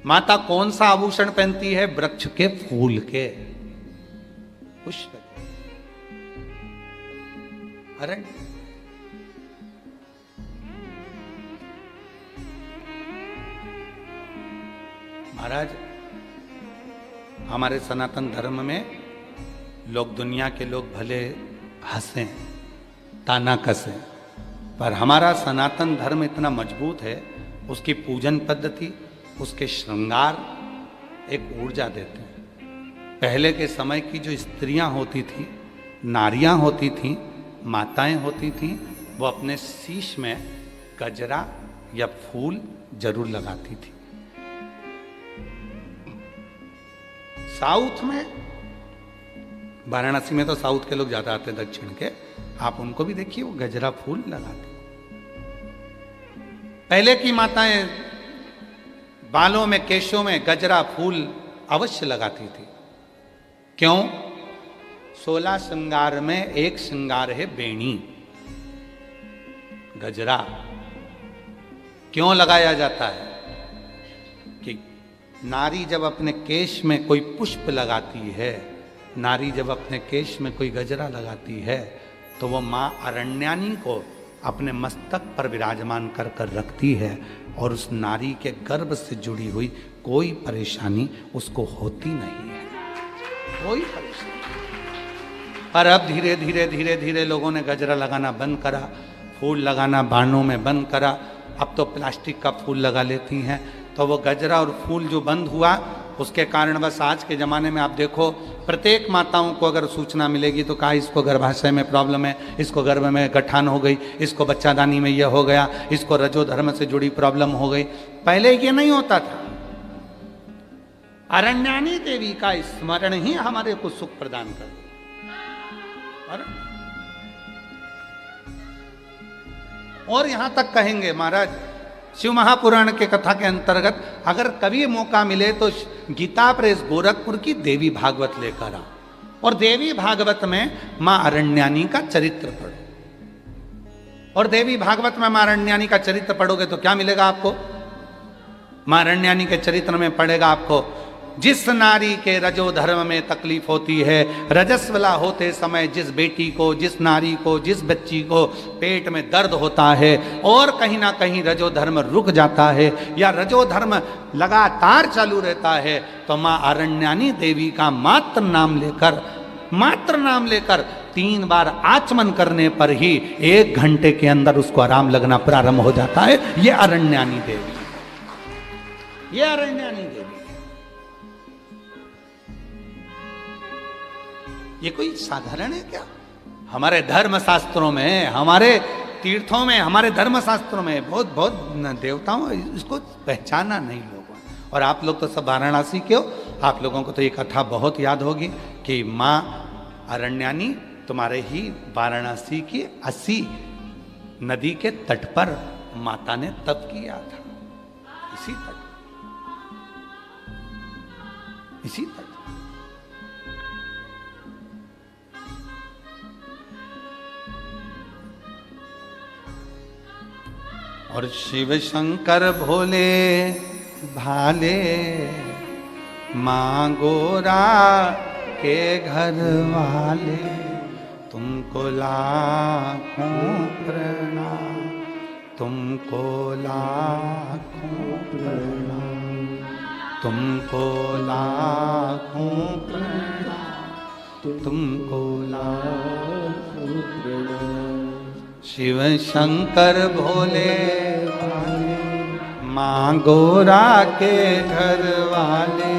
माता कौन सा आभूषण पहनती है? वृक्ष के फूल के, पुष्प के। अरण्य महाराज, हमारे सनातन धर्म में लोग, दुनिया के लोग भले हंसें, ताना कसें, पर हमारा सनातन धर्म इतना मजबूत है, उसकी पूजन पद्धति, उसके श्रृंगार एक ऊर्जा देते हैं। पहले के समय की जो स्त्रियां होती थी, नारियां होती थीं, माताएं होती थीं, वो अपने शीश में गजरा या फूल जरूर लगाती थी। साउथ में, वाराणसी में तो साउथ के लोग ज्यादा आते हैं, दक्षिण के, आप उनको भी देखिए, वो गजरा फूल लगाते। पहले की माताएं बालों में, केशों में गजरा फूल अवश्य लगाती थी। क्यों? 16 श्रृंगार में एक श्रृंगार है बेणी, गजरा। क्यों लगाया जाता है? कि नारी जब अपने केश में कोई पुष्प लगाती है, नारी जब अपने केश में कोई गजरा लगाती है, तो वो माँ अरण्यानी को अपने मस्तक पर विराजमान कर कर रखती है, और उस नारी के गर्भ से जुड़ी हुई कोई परेशानी उसको होती नहीं है, कोई परेशानी। पर अब धीरे धीरे धीरे धीरे लोगों ने गजरा लगाना बंद करा, फूल लगाना बाणों में बंद करा, अब तो प्लास्टिक का फूल लगा लेती हैं। तो वो गजरा और फूल जो बंद हुआ, उसके कारण बस आज के ज़माने में आप देखो, प्रत्येक माताओं को अगर सूचना मिलेगी तो कहा इसको गर्भाशय में प्रॉब्लम है, इसको गर्भ में गठान हो गई, इसको बच्चादानी में यह हो गया, इसको रजोधर्म से जुड़ी प्रॉब्लम हो गई। पहले ये नहीं होता था। अरण्यानी देवी का स्मरण ही हमारे को सुख प्रदान कर। और यहां तक कहेंगे महाराज, शिव महापुराण के कथा के अंतर्गत अगर कभी मौका मिले तो गीता प्रेस गोरखपुर की देवी भागवत लेकर आओ, और देवी भागवत में मां अरण्यानी का चरित्र पढ़ो। और देवी भागवत में मां अरण्यानी का चरित्र पढ़ोगे तो क्या मिलेगा आपको? मां अरण्यानी के चरित्र में पढ़ेगा आपको, जिस नारी के रजो धर्म में तकलीफ होती है, रजस्वला होते समय जिस बेटी को, जिस नारी को, जिस बच्ची को पेट में दर्द होता है, और कहीं ना कहीं रजो धर्म रुक जाता है या रजो धर्म लगातार चालू रहता है, तो मां अरण्यानी देवी का मात्र नाम लेकर 3 बार आचमन करने पर ही 1 घंटे के अंदर उसको आराम लगना प्रारंभ हो जाता है। ये अरण्यानी देवी, ये अरण्यानी देवी। ये कोई साधारण है क्या? हमारे धर्म शास्त्रों में, हमारे तीर्थों में, हमारे धर्म शास्त्रों में बहुत बहुत देवताओं, इसको पहचाना नहीं लोगों। और आप लोग तो सब वाराणसी के हो, आप लोगों को तो ये कथा बहुत याद होगी कि माँ अरण्यानी तुम्हारे ही वाराणसी की 80 नदी के तट पर माता ने तप किया था। इसी तट, इसी तट। और शिव शंकर भोले भाले माँ गोरा के घर वाले, तुमको लाखों प्रणाम, तुमको लाखों प्रणाम, तुमको लाखों प्रणाम, तुमको लाखों प्रणाम। शिव शंकर भोले माँ गोरा के घर वाले,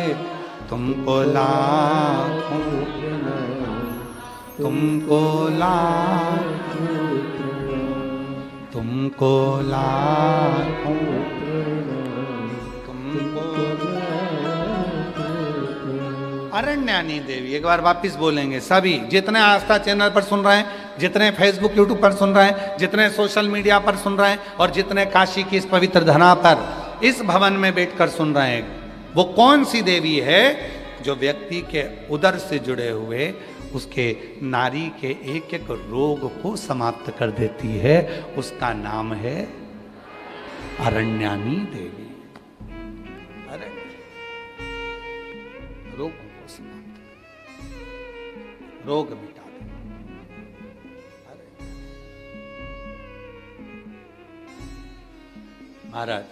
तुमको लाखों प्रणाम, तुमको लाखों प्रणाम, तुमको लाखों प्रणाम, तुमको अरण्यानी देवी। एक बार वापिस बोलेंगे सभी, जितने आस्था चैनल पर सुन रहे हैं, जितने फेसबुक यूट्यूब पर सुन रहे हैं, जितने सोशल मीडिया पर सुन रहे हैं, और जितने काशी की इस पवित्र धरा पर इस भवन में बैठकर सुन रहे हैं, वो कौन सी देवी है जो व्यक्ति के उदर से जुड़े हुए उसके नारी के एक एक रोग को समाप्त कर देती है? उसका नाम है अरण्यानी देवी। रोग को समाप्त कर, रोग मिटा दे। महाराज,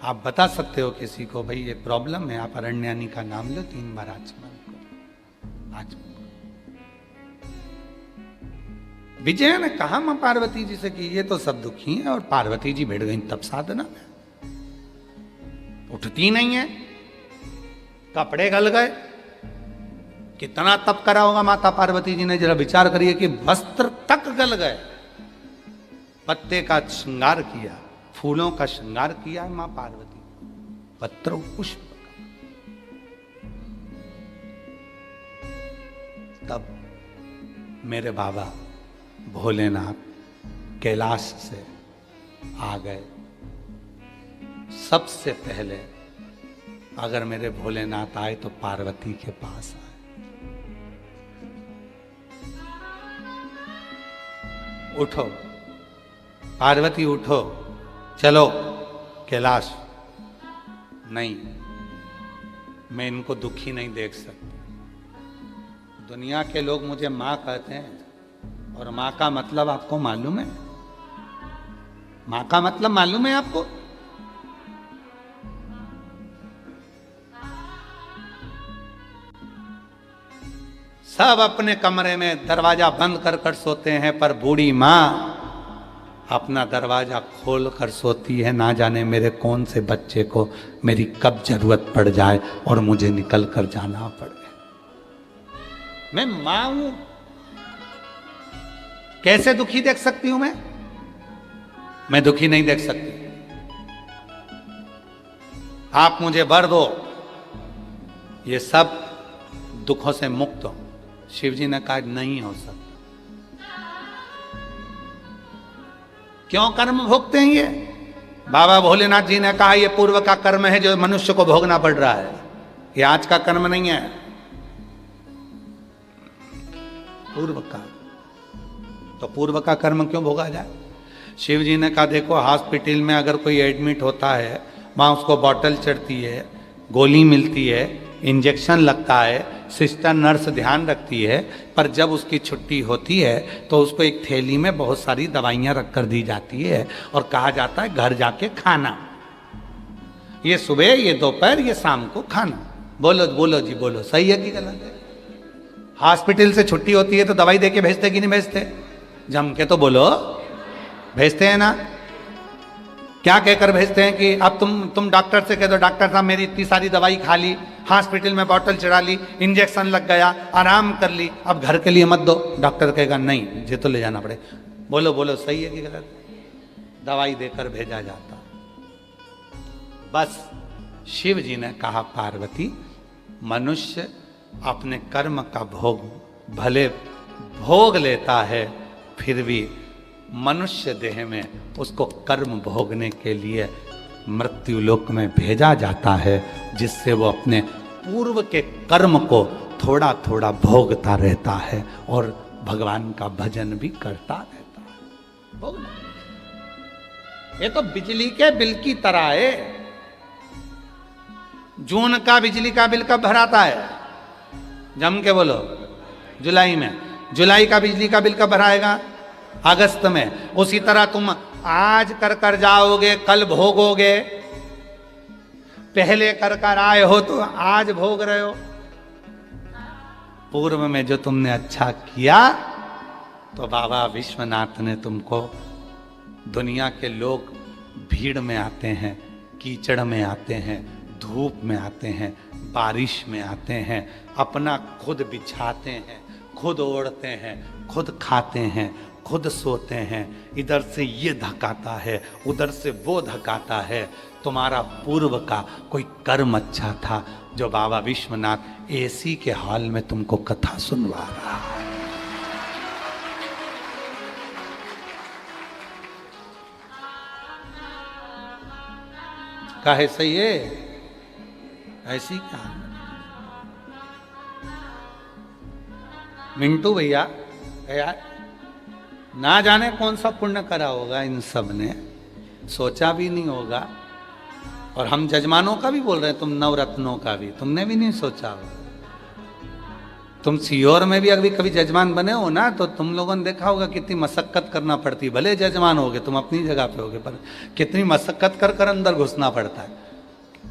आप बता सकते हो किसी को, भाई ये प्रॉब्लम है, आप अरण्यानी का नाम लो, 3 बार आचमन करो, आचमन करो। विजय ने कहा मां पार्वती जी से कि ये तो सब दुखी हैं, और पार्वती जी बैठ गई तप साधना में, उठती नहीं है, कपड़े गल गए। कितना तप करा होगा माता पार्वती जी ने, जरा विचार करिए कि वस्त्र तक गल गए। पत्ते का श्रृंगार किया, फूलों का श्रृंगार किया है मां पार्वती, पत्र पुष्प का। तब मेरे बाबा भोलेनाथ कैलाश से आ गए। सबसे पहले अगर मेरे भोलेनाथ आए तो पार्वती के पास आए। उठो पार्वती, उठो, चलो कैलाश। नहीं, मैं इनको दुखी नहीं देख सकती। दुनिया के लोग मुझे माँ कहते हैं, और माँ का मतलब आपको मालूम है? माँ का मतलब मालूम है आपको? सब अपने कमरे में दरवाजा बंद कर कर सोते हैं, पर बूढ़ी माँ अपना दरवाजा खोल कर सोती है। ना जाने मेरे कौन से बच्चे को मेरी कब जरूरत पड़ जाए और मुझे निकल कर जाना पड़े। मैं मां हूं, कैसे दुखी देख सकती हूं मैं दुखी नहीं देख सकती। आप मुझे वर दो, ये सब दुखों से मुक्त हो। शिव जी ने कहा नहीं हो सकता। क्यों कर्म भोगते हैं ये? बाबा भोलेनाथ जी ने कहा ये पूर्व का कर्म है जो मनुष्य को भोगना पड़ रहा है, ये आज का कर्म नहीं है, पूर्व का। तो पूर्व का कर्म क्यों भोगा जाए? शिव जी ने कहा देखो, हॉस्पिटल में अगर कोई एडमिट होता है, वहां उसको बॉटल चढ़ती है, गोली मिलती है, इंजेक्शन लगता है, सिस्टर नर्स ध्यान रखती है, पर जब उसकी छुट्टी होती है तो उसको एक थैली में बहुत सारी दवाइयां रख कर दी जाती है और कहा जाता है घर जाके खाना, ये सुबह, ये दोपहर, ये शाम को खाना। बोलो बोलो जी, बोलो, सही है कि गलत है? हॉस्पिटल से छुट्टी होती है तो दवाई देके भेजते कि नहीं भेजते? जम के तो बोलो, भेजते हैं ना? क्या कहकर भेजते हैं कि अब तुम डॉक्टर से कह दो, डॉक्टर साहब मेरी इतनी सारी दवाई खा ली, हॉस्पिटल में बॉटल चढ़ा ली, इंजेक्शन लग गया, आराम कर ली, अब घर के लिए मत दो। डॉक्टर कहेगा नहीं, ये तो ले जाना पड़े। बोलो बोलो, सही है कि गलत? दवाई देकर भेजा जाता। बस शिव जी ने कहा, पार्वती मनुष्य अपने कर्म का भोग भले भोग लेता है, फिर भी मनुष्य देह में उसको कर्म भोगने के लिए मृत्यु लोक में भेजा जाता है, जिससे वो अपने पूर्व के कर्म को थोड़ा थोड़ा भोगता रहता है और भगवान का भजन भी करता रहता है। भोगना, ये तो बिजली के बिल की तरह है। जून का बिजली का बिल कब भराता है? जम के बोलो, जुलाई में। जुलाई का बिजली का बिल कब भराएगा? अगस्त में। उसी तरह तुम आज कर कर जाओगे, कल भोगोगे। पहले कर कर आए हो तो आज भोग रहे हो। पूर्व में जो तुमने अच्छा किया तो बाबा विश्वनाथ ने तुमको, दुनिया के लोग भीड़ में आते हैं, कीचड़ में आते हैं, धूप में आते हैं, बारिश में आते हैं, अपना खुद बिछाते हैं, खुद ओढ़ते हैं, खुद खाते हैं, खुद सोते हैं। इधर से ये धकाता है, उधर से वो धकाता है। तुम्हारा पूर्व का कोई कर्म अच्छा था जो बाबा विश्वनाथ एसी के हॉल में तुमको कथा सुनवा रहा है। काहे सही है? ऐसी क्या? मिंटू भैया यार, ना जाने कौन सा पुण्य करा होगा इन सब ने, सोचा भी नहीं होगा। और हम जजमानों का भी बोल रहे हैं, तुम नवरत्नों का भी तुमने भी नहीं सोचा होगा। तुम सीहोर में भी अभी कभी जजमान बने हो ना, तो तुम लोगों ने देखा होगा कितनी मशक्कत करना पड़ती है। भले जजमान होगे, तुम अपनी जगह पे होगे, पर कितनी मशक्कत कर कर अंदर घुसना पड़ता है।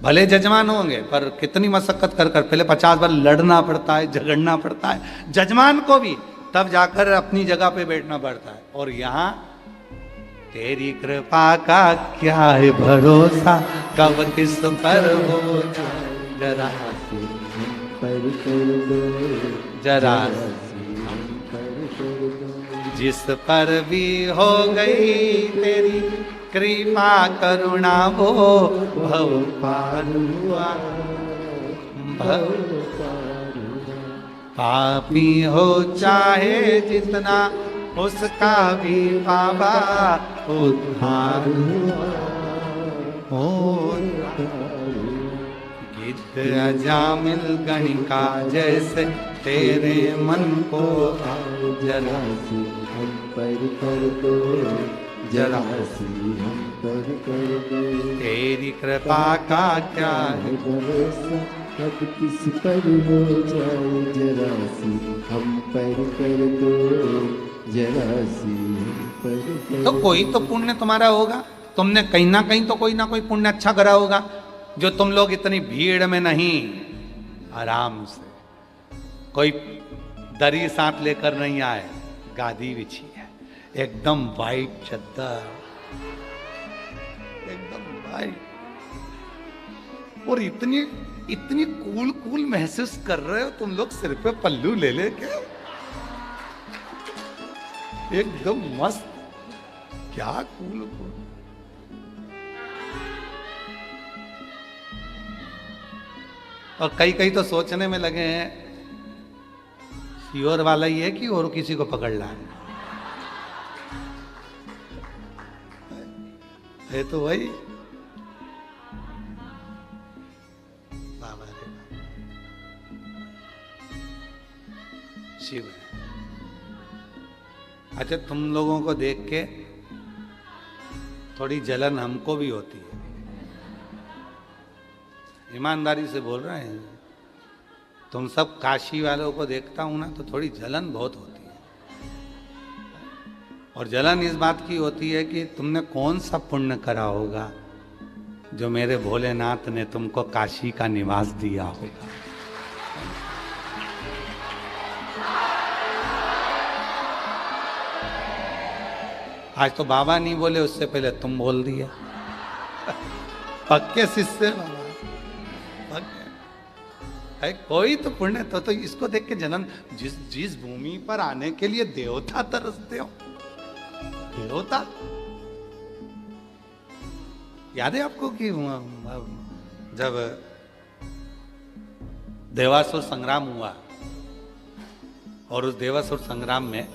भले जजमान होंगे पर कितनी मशक्कत कर कर, पहले 50 बार लड़ना पड़ता है, झगड़ना पड़ता है जजमान को भी, तब जाकर अपनी जगह पे बैठना पड़ता है। और यहाँ तेरी कृपा का क्या है भरोसा, कब किस पर हो जरा पर कर दो, जरा, जिस पर भी हो गई तेरी कृपा करुणा, वो भव पार हुआ। पापी हो चाहे जितना, उसका भी बाबा उद्धार हो। गिद्ध अजामिल गणिका जैसे तेरे मन को जरा सी हम पर कर दो, जरा सी हम पर कर दो। तेरी कृपा का क्या है भरोसा, कब किस पर हो जाए, जरा सी हम पर कर दो, जरा सी हम पर कर तो कोई तो पुण्य तुम्हारा होगा, तुमने कहीं ना कहीं तो कोई ना कोई पुण्य अच्छा करा होगा, जो तुम लोग इतनी भीड़ में नहीं, आराम से, कोई दरी साथ लेकर नहीं आए, गादी बिछी है, एकदम वाइट चद्दर, एकदम वाइट, और इतनी इतनी कूल कूल महसूस कर रहे हो तुम लोग, सिर पे पल्लू ले लेके एकदम मस्त, क्या कूल कूल। और कई कई तो सोचने में लगे हैं सीहोर वाला ही है कि और किसी को पकड़ ला है, तो वही बाबा रे शिव है। अच्छा, तुम लोगों को देख के थोड़ी जलन हमको भी होती है, ईमानदारी से बोल रहे हैं। तुम सब काशी वालों को देखता हूं ना, तो थोड़ी जलन बहुत होती है। और जलन इस बात की होती है कि तुमने कौन सा पुण्य करा होगा जो मेरे भोलेनाथ ने तुमको काशी का निवास दिया होगा। आज तो बाबा नहीं बोले, उससे पहले तुम बोल दिया। पक्के शिष्य बाबा, पक्के। कोई तो पुण्य तो इसको देख के जन्म, जिस भूमि पर आने के लिए देवता तरसते हो, देवता। याद है आपको कि जब देवासुर संग्राम हुआ और उस देवासुर संग्राम में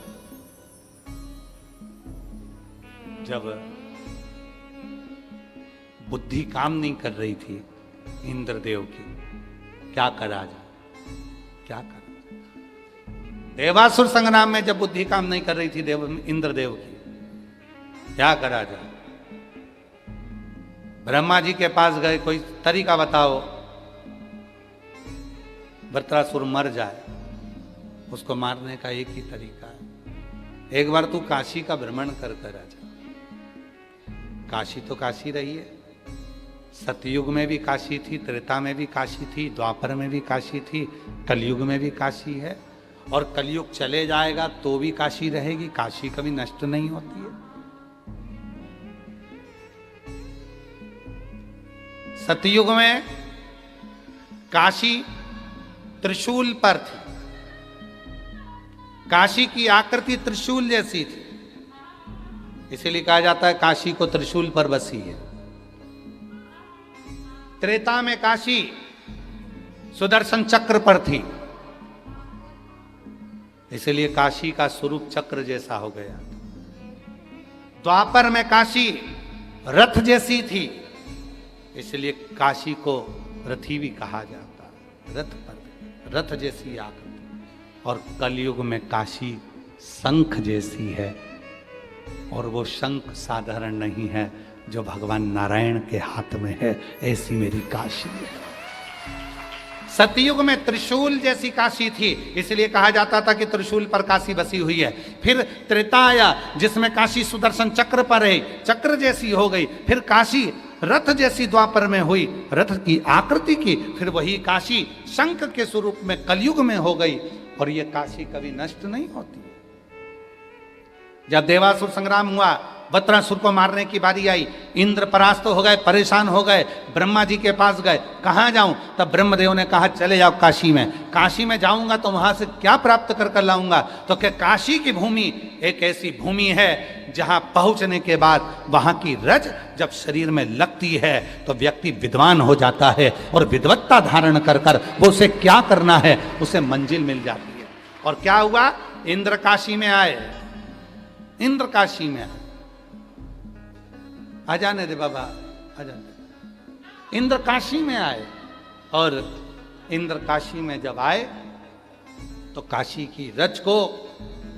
जब बुद्धि काम नहीं कर रही थी इंद्रदेव की, क्या करा जाए, क्या करा। देवासुर संग्राम में जब बुद्धि काम नहीं कर रही थी इंद्रदेव की, क्या करा जाए। ब्रह्मा जी के पास गए, कोई तरीका बताओ वृत्रासुर मर जाए। उसको मारने का एक ही तरीका है, एक बार तू काशी का भ्रमण कर कर आ जा। काशी तो काशी रही है, सतयुग में भी काशी थी, त्रेता में भी काशी थी, द्वापर में भी काशी थी, कलयुग में भी काशी है, और कलयुग चले जाएगा तो भी काशी रहेगी। काशी कभी नष्ट नहीं होती है। सतयुग में काशी त्रिशूल पर थी, काशी की आकृति त्रिशूल जैसी थी, इसीलिए कहा जाता है काशी को त्रिशूल पर बसी है। त्रेता में काशी सुदर्शन चक्र पर थी, इसलिए काशी का स्वरूप चक्र जैसा हो गया। द्वापर में काशी रथ जैसी थी, इसलिए काशी को रथी भी कहा जाता है, रथ पर, रथ जैसी आकृति। और कलयुग में काशी शंख जैसी है, और वो शंख साधारण नहीं है, जो भगवान नारायण के हाथ में है, ऐसी मेरी काशी है। सतयुग में त्रिशूल जैसी काशी थी, इसलिए कहा जाता था कि त्रिशूल पर काशी बसी हुई है। फिर त्रेता आया, जिसमें काशी सुदर्शन चक्र पर है, चक्र जैसी हो गई। फिर काशी रथ जैसी द्वापर में हुई, रथ की आकृति की। फिर वही काशी शंख के स्वरूप में कलयुग में हो गई, और ये काशी कभी नष्ट नहीं होती। जब देवासुर संग्राम हुआ, वृत्रासुर को मारने की बारी आई, इंद्र परास्त हो गए, परेशान हो गए, ब्रह्मा जी के पास गए, कहाँ जाऊं। तब ब्रह्मदेव ने कहा चले जाओ काशी में। काशी में जाऊंगा तो वहां से क्या प्राप्त कर कर लाऊंगा। तो क्या काशी की भूमि एक ऐसी भूमि है जहां पहुंचने के बाद वहां की रज जब शरीर में लगती है तो व्यक्ति विद्वान हो जाता है, और विद्वत्ता धारण कर कर वो उसे क्या करना है उसे मंजिल मिल जाती है। और क्या हुआ, इंद्र काशी में आए, इंद्र काशी में आए। आ जाने दे बाबा, आ जाने। इंद्र काशी में आए, और इंद्र काशी में जब आए तो काशी की रज को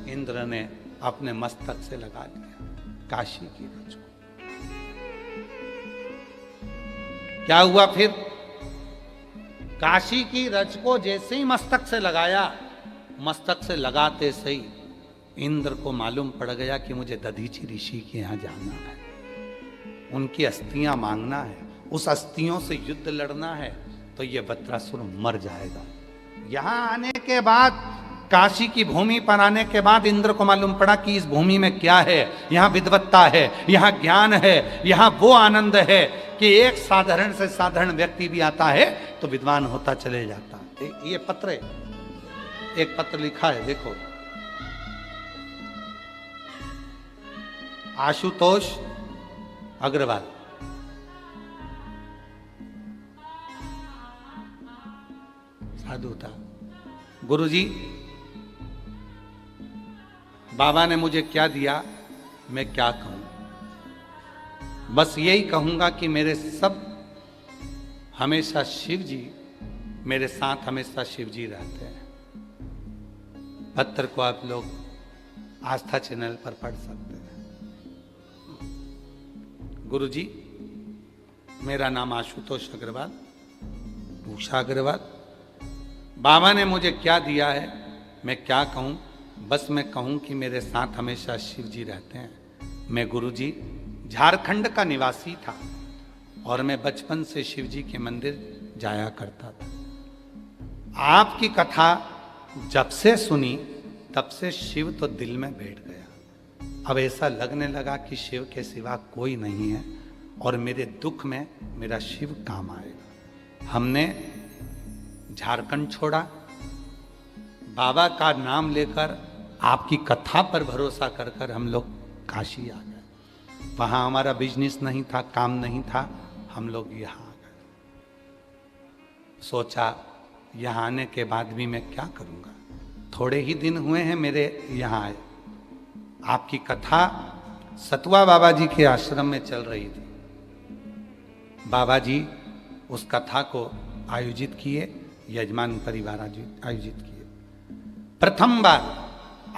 इंद्र ने अपने मस्तक से लगा दिया, काशी की रज को। क्या हुआ फिर, काशी की रज को जैसे ही मस्तक से लगाया, मस्तक से लगाते से ही इंद्र को मालूम पड़ गया कि मुझे दधीचि ऋषि के यहां जाना है, उनकी अस्थियां मांगना है, उस अस्थियों से युद्ध लड़ना है, तो ये वृत्रासुर मर जाएगा। यहां आने के बाद, काशी की भूमि पर आने के बाद इंद्र को मालूम पड़ा कि इस भूमि में क्या है, यहां विद्वत्ता है, यहां ज्ञान है, यहां वो आनंद है कि एक साधारण से साधारण व्यक्ति भी आता है तो विद्वान होता चले जाता। ये पत्र है, एक पत्र लिखा है, देखो, आशुतोष अग्रवाल। साधु था। गुरुजी, बाबा ने मुझे क्या दिया मैं क्या कहूं। बस यही कहूंगा कि मेरे सब हमेशा शिव जी मेरे साथ, हमेशा शिव जी रहते हैं। पत्र को आप लोग आस्था चैनल पर पढ़ सकते हैं। गुरुजी, मेरा नाम आशुतोष अग्रवाल, भूषा अग्रवाल। बाबा ने मुझे क्या दिया है मैं क्या कहूँ। बस मैं कहूँ कि मेरे साथ हमेशा शिव जी रहते हैं। मैं गुरुजी झारखंड का निवासी था, और मैं बचपन से शिव जी के मंदिर जाया करता था। आपकी कथा जब से सुनी तब से शिव तो दिल में बैठ गया। अब ऐसा लगने लगा कि शिव के सिवा कोई नहीं है और मेरे दुख में मेरा शिव काम आएगा। हमने झारखंड छोड़ा, बाबा का नाम लेकर आपकी कथा पर भरोसा कर कर हम लोग काशी आ गए। वहाँ हमारा बिजनेस नहीं था, काम नहीं था, हम लोग यहाँ आ गए। सोचा यहाँ आने के बाद भी मैं क्या करूँगा। थोड़े ही दिन हुए हैं मेरे यहाँ आए। आपकी कथा सतुआ बाबा जी के आश्रम में चल रही थी। बाबा जी उस कथा को आयोजित किए, यजमान परिवार आयोजित किए। प्रथम बार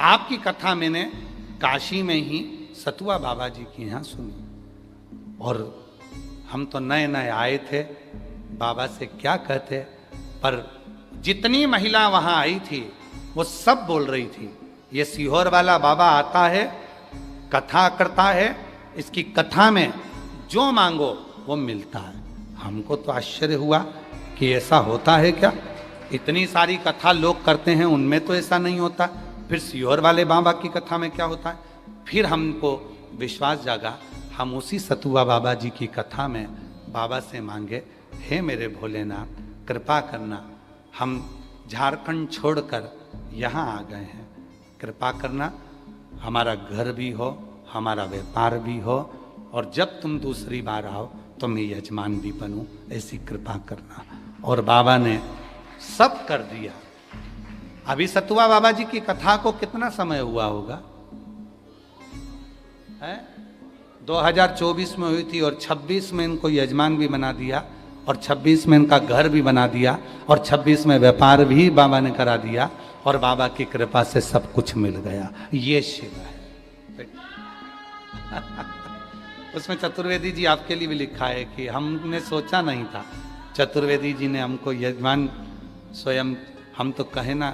आपकी कथा मैंने काशी में ही सतुआ बाबा जी के यहाँ सुनी। और हम तो नए नए आए थे, बाबा से क्या कहते, पर जितनी महिला वहाँ आई थी वो सब बोल रही थी ये सीहोर वाला बाबा आता है, कथा करता है, इसकी कथा में जो मांगो वो मिलता है। हमको तो आश्चर्य हुआ कि ऐसा होता है क्या। इतनी सारी कथा लोग करते हैं, उनमें तो ऐसा नहीं होता, फिर सीहोर वाले बाबा की कथा में क्या होता है। फिर हमको विश्वास जागा। हम उसी सतुआ बाबा जी की कथा में बाबा से मांगे, हे मेरे भोलेनाथ कृपा करना, हम झारखंड छोड़कर यहाँ आ गए हैं, कृपा करना, हमारा घर भी हो, हमारा व्यापार भी हो, और जब तुम दूसरी बार आओ तो मैं यजमान भी बनूं, ऐसी कृपा करना। और बाबा ने सब कर दिया। अभी सतुआ बाबा जी की कथा को कितना समय हुआ होगा, है? 2024 में हुई थी और 26 में इनको यजमान भी बना दिया, और 26 में इनका घर भी बना दिया, और 26 में व्यापार भी बाबा ने करा दिया, और बाबा की कृपा से सब कुछ मिल गया। ये शिव है। उसमें चतुर्वेदी जी आपके लिए भी लिखा है कि हमने सोचा नहीं था, चतुर्वेदी जी ने हमको यजमान स्वयं, हम तो कहे ना,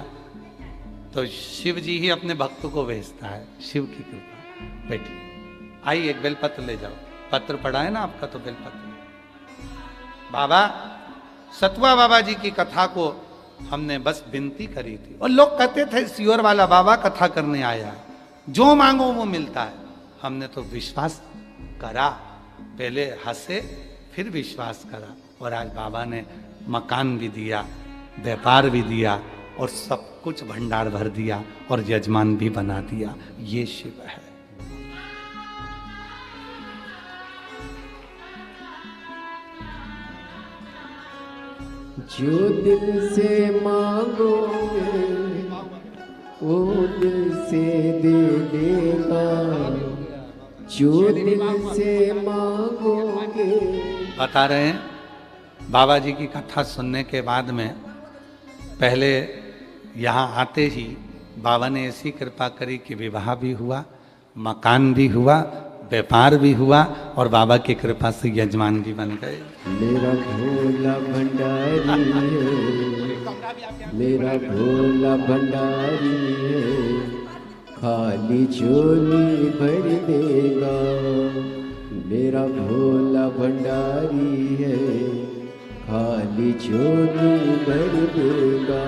तो शिव जी ही अपने भक्तों को भेजता है, शिव की कृपा। बेटी आइए एक बेलपत्र ले जाओ, पत्र पढ़ा है ना आपका, तो बेलपत्र। बाबा सतुआ बाबा जी की कथा को हमने बस विनती करी थी, और लोग कहते थे सीहोर वाला बाबा कथा करने आया है, जो मांगो वो मिलता है। हमने तो विश्वास करा, पहले हंसे फिर विश्वास करा, और आज बाबा ने मकान भी दिया, व्यापार भी दिया, और सब कुछ भंडार भर दिया, और यजमान भी बना दिया। ये शिव है। जो दिल से मांगोगे वो दिल से दे देगा, जो दिल से मांगोगे। बता रहे हैं बाबा जी की कथा सुनने के बाद में, पहले यहाँ आते ही बाबा ने ऐसी कृपा करी कि विवाह भी हुआ, मकान भी हुआ, व्यापार भी हुआ, और बाबा की कृपा से यजमान भी बन गए। मेरा भोला भंडारी है, मेरा भोला भंडारी है, खाली झोली भर देगा। मेरा भोला भंडारी है, खाली झोली भर देगा।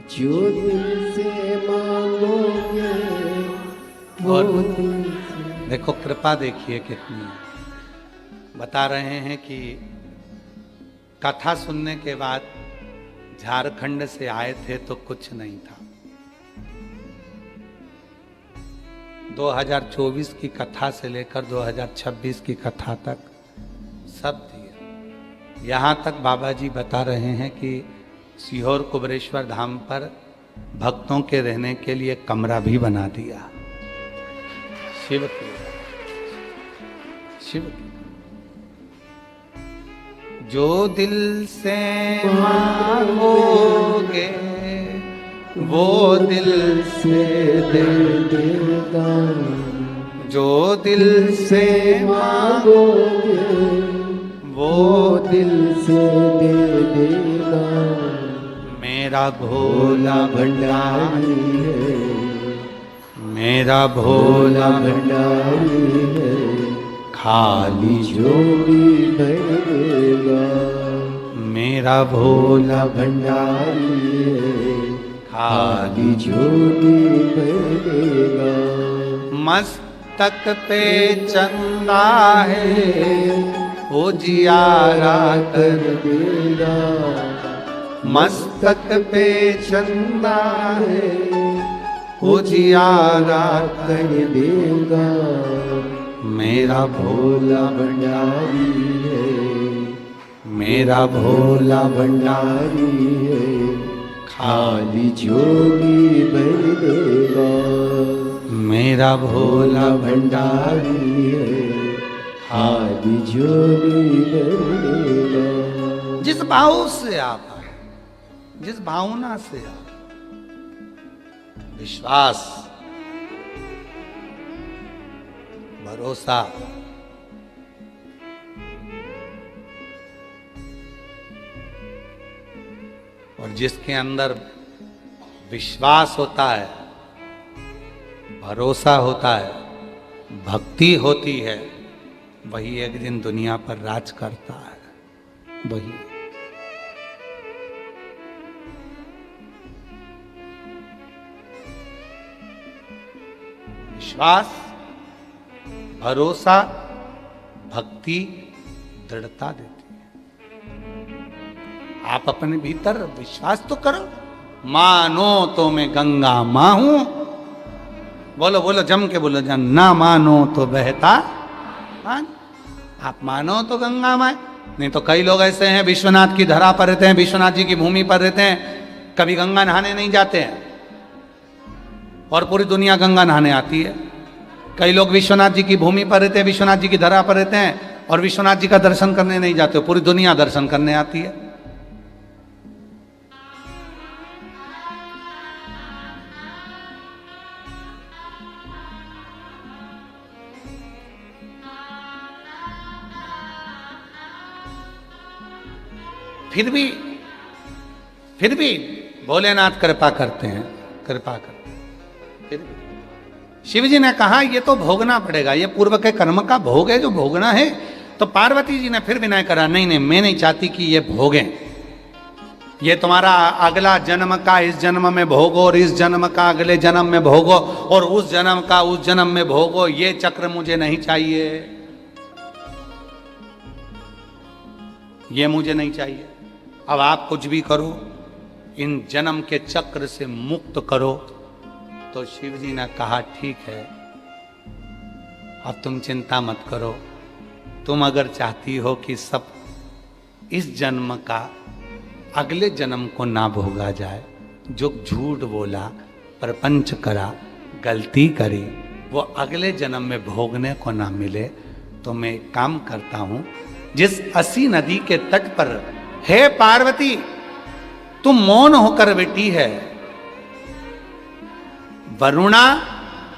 जो दिल से मांगोगे वो दिल से। देखो कृपा देखिए कितनी है। बता रहे हैं कि कथा सुनने के बाद झारखंड से आए थे तो कुछ नहीं था। 2024 की कथा से लेकर 2026 की कथा तक सब दिए। यहाँ तक बाबा जी बता रहे हैं कि सीहोर कुबरेश्वर धाम पर भक्तों के रहने के लिए कमरा भी बना दिया। शिव की, शिव की। जो दिल से मांगोगे वो दिल से दे देगा। जो दिल से मांगोगे वो दिल से दे देगा। मेरा भोला भंडारी है, मेरा भोला भंडारी है, खाली झोली भर देगा। मेरा भोला भंडारी है, खाली झोली भर देगा। मस्तक पे चंदा है उजियारा कर देगा। मस्तक पे चंदा है उजियारा कर देगा। मेरा भोला भंडारी है, मेरा भोला भंडारी है, खाली झोली भर देगा। मेरा भोला भंडारी है, खाली झोली भर देगा। जिस भाव से आप आए, जिस भावना से आप, विश्वास, भरोसा, और जिसके अंदर विश्वास होता है, भरोसा होता है, भक्ति होती है, वही एक दिन दुनिया पर राज करता है। वही विश्वास, भरोसा, भक्ति दृढ़ता देती है। आप अपने भीतर विश्वास तो करो। मानो तो मैं गंगा मां हूं, बोलो बोलो जम के बोलो, जन ना मानो तो बहता पानी। आप मानो तो गंगा मां, नहीं तो कई लोग ऐसे हैं विश्वनाथ की धरा पर रहते हैं, विश्वनाथ जी की भूमि पर रहते हैं, कभी गंगा नहाने नहीं जाते हैं और पूरी दुनिया गंगा नहाने आती है। कई लोग विश्वनाथ जी की भूमि पर रहते हैं, विश्वनाथ जी की धरा पर रहते हैं और विश्वनाथ जी का दर्शन करने नहीं जाते, पूरी दुनिया दर्शन करने आती है। फिर भी भोलेनाथ कृपा करते हैं, कृपा करते हैं। फिर भी शिव जी ने कहा ये तो भोगना पड़ेगा, ये पूर्व के कर्म का भोग है जो भोगना है। तो पार्वती जी ने फिर विनय करा, नहीं नहीं मैं नहीं चाहती कि ये भोगें, ये तुम्हारा अगला जन्म का इस जन्म में भोगो और इस जन्म का अगले जन्म में भोगो और उस जन्म का उस जन्म में भोगो, ये चक्र मुझे नहीं चाहिए, ये मुझे नहीं चाहिए। अब आप कुछ भी करो, इन जन्म के चक्र से मुक्त करो। तो शिव जी ने कहा ठीक है, अब तुम चिंता मत करो, तुम अगर चाहती हो कि सब इस जन्म का अगले जन्म को ना भोगा जाए, जो झूठ बोला, प्रपंच करा, गलती करी, वो अगले जन्म में भोगने को ना मिले, तो मैं एक काम करता हूं, जिस असी नदी के तट पर हे पार्वती तुम मौन होकर बैठी है, वरुणा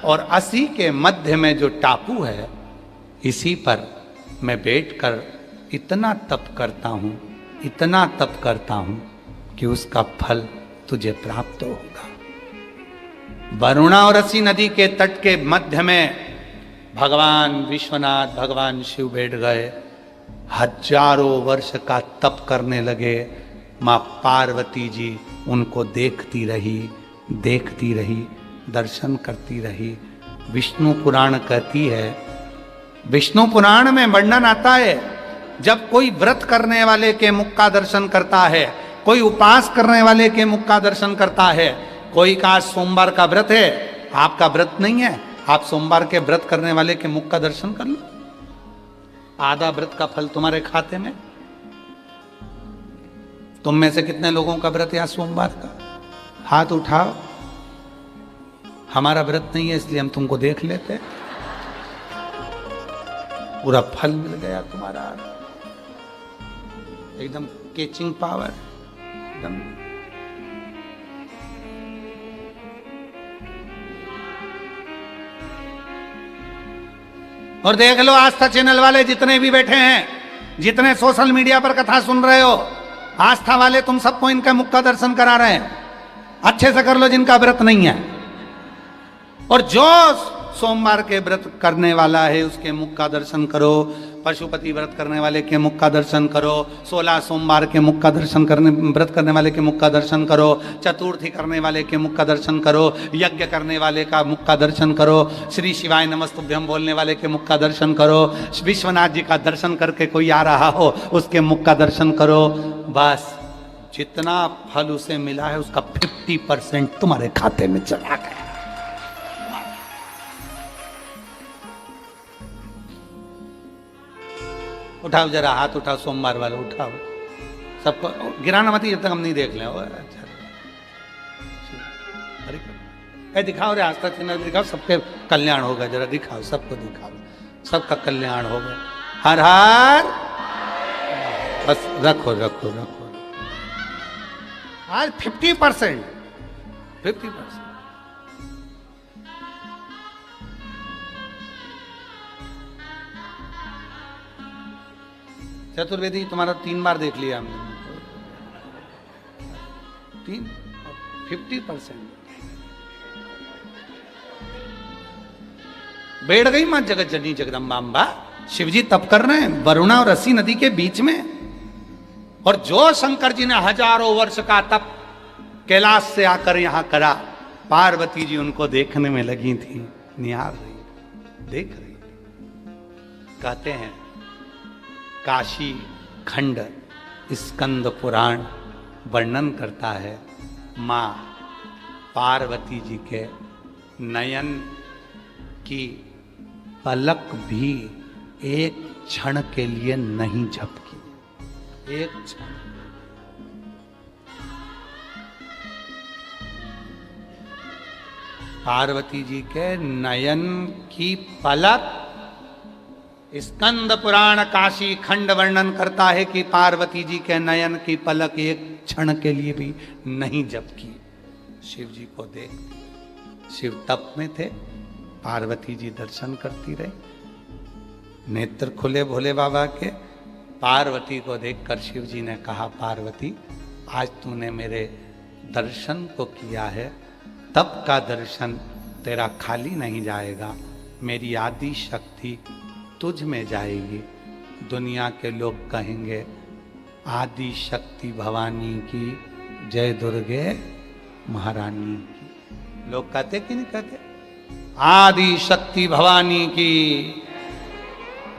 और असी के मध्य में जो टापू है, इसी पर मैं बैठकर इतना तप करता हूं, इतना तप करता हूं कि उसका फल तुझे प्राप्त होगा। वरुणा और असी नदी के तट के मध्य में भगवान विश्वनाथ, भगवान शिव बैठ गए, हजारों वर्ष का तप करने लगे। माँ पार्वती जी उनको देखती रही, दर्शन करती रही। विष्णु पुराण कहती है, विष्णु पुराण में वर्णन आता है, जब कोई व्रत करने वाले के मुख का दर्शन करता है, कोई उपास करने वाले के मुख का दर्शन करता है, कोई का सोमवार का व्रत है, आपका व्रत नहीं है, आप सोमवार के व्रत करने वाले के मुख का दर्शन कर लो, आधा व्रत का फल तुम्हारे खाते में। तुम में से कितने लोगों का व्रत है सोमवार का? हाथ उठाओ। हमारा व्रत नहीं है इसलिए हम तुमको देख लेते, पूरा फल मिल गया तुम्हारा, एकदम कैचिंग पावर, एकदम। और देख लो आस्था चैनल वाले जितने भी बैठे हैं, जितने सोशल मीडिया पर कथा सुन रहे हो, आस्था वाले तुम सबको इनका मुख का दर्शन करा रहे हैं। अच्छे से कर लो जिनका व्रत नहीं है। और जो सोमवार के व्रत करने वाला है उसके मुख का दर्शन करो, पशुपति व्रत करने वाले के मुख का दर्शन करो, 16 सोमवार के मुख का दर्शन करने व्रत करने वाले के मुख का दर्शन करो, चतुर्थी करने वाले के मुख का दर्शन करो, यज्ञ करने वाले का मुख का दर्शन करो, श्री शिवाय नमस्तुभ्यम बोलने वाले के मुख का दर्शन करो, विश्वनाथ जी का दर्शन करके कोई आ रहा हो उसके मुख का दर्शन करो। बस जितना फल उसे मिला है उसका 50% तुम्हारे खाते में चला गया। उठाओ जरा हाथ उठाओ, सोमवार वाले उठाओ, सबको गिराना मत जब तक हम नहीं देख लें। अच्छा अरे दिखाओ रे, आस्था चिन्ह दिखाओ, सबके कल्याण होगा, जरा दिखाओ, सबको दिखाओ, सबका कल्याण होगा। हर हर बस रखो रखो रखो। आज 50%। चतुर्वेदी तुम्हारा 3 बार देख लिया हमने, 50%। बैठ गई मां जगत जननी जगदम्बा। शिवजी तप कर रहे हैं वरुणा और रसी नदी के बीच में, और जो शंकर जी ने हजारों वर्ष का तप कैलाश से आकर यहां करा, पार्वती जी उनको देखने में लगी थी, निहार रही, देख रही। कहते हैं काशी खंड स्कंद पुराण वर्णन करता है, मां पार्वती जी के नयन की पलक भी एक क्षण के लिए नहीं झपकी, एक क्षण। पार्वती जी के नयन की पलक, स्कंद पुराण काशी खंड वर्णन करता है कि पार्वती जी के नयन की पलक एक क्षण के लिए भी नहीं झपकी। शिव जी को देख, शिव तप में थे, पार्वती जी दर्शन करती रही, नेत्र खुले भोले बाबा के। पार्वती को देखकर शिव जी ने कहा, पार्वती आज तूने मेरे दर्शन को किया है, तप का दर्शन तेरा खाली नहीं जाएगा, मेरी आदि शक्ति तुझ में जाएगी। दुनिया के लोग कहेंगे आदि शक्ति भवानी की जय, दुर्गे महारानी की। लोग कहते कि नहीं कहते? आदि शक्ति भवानी की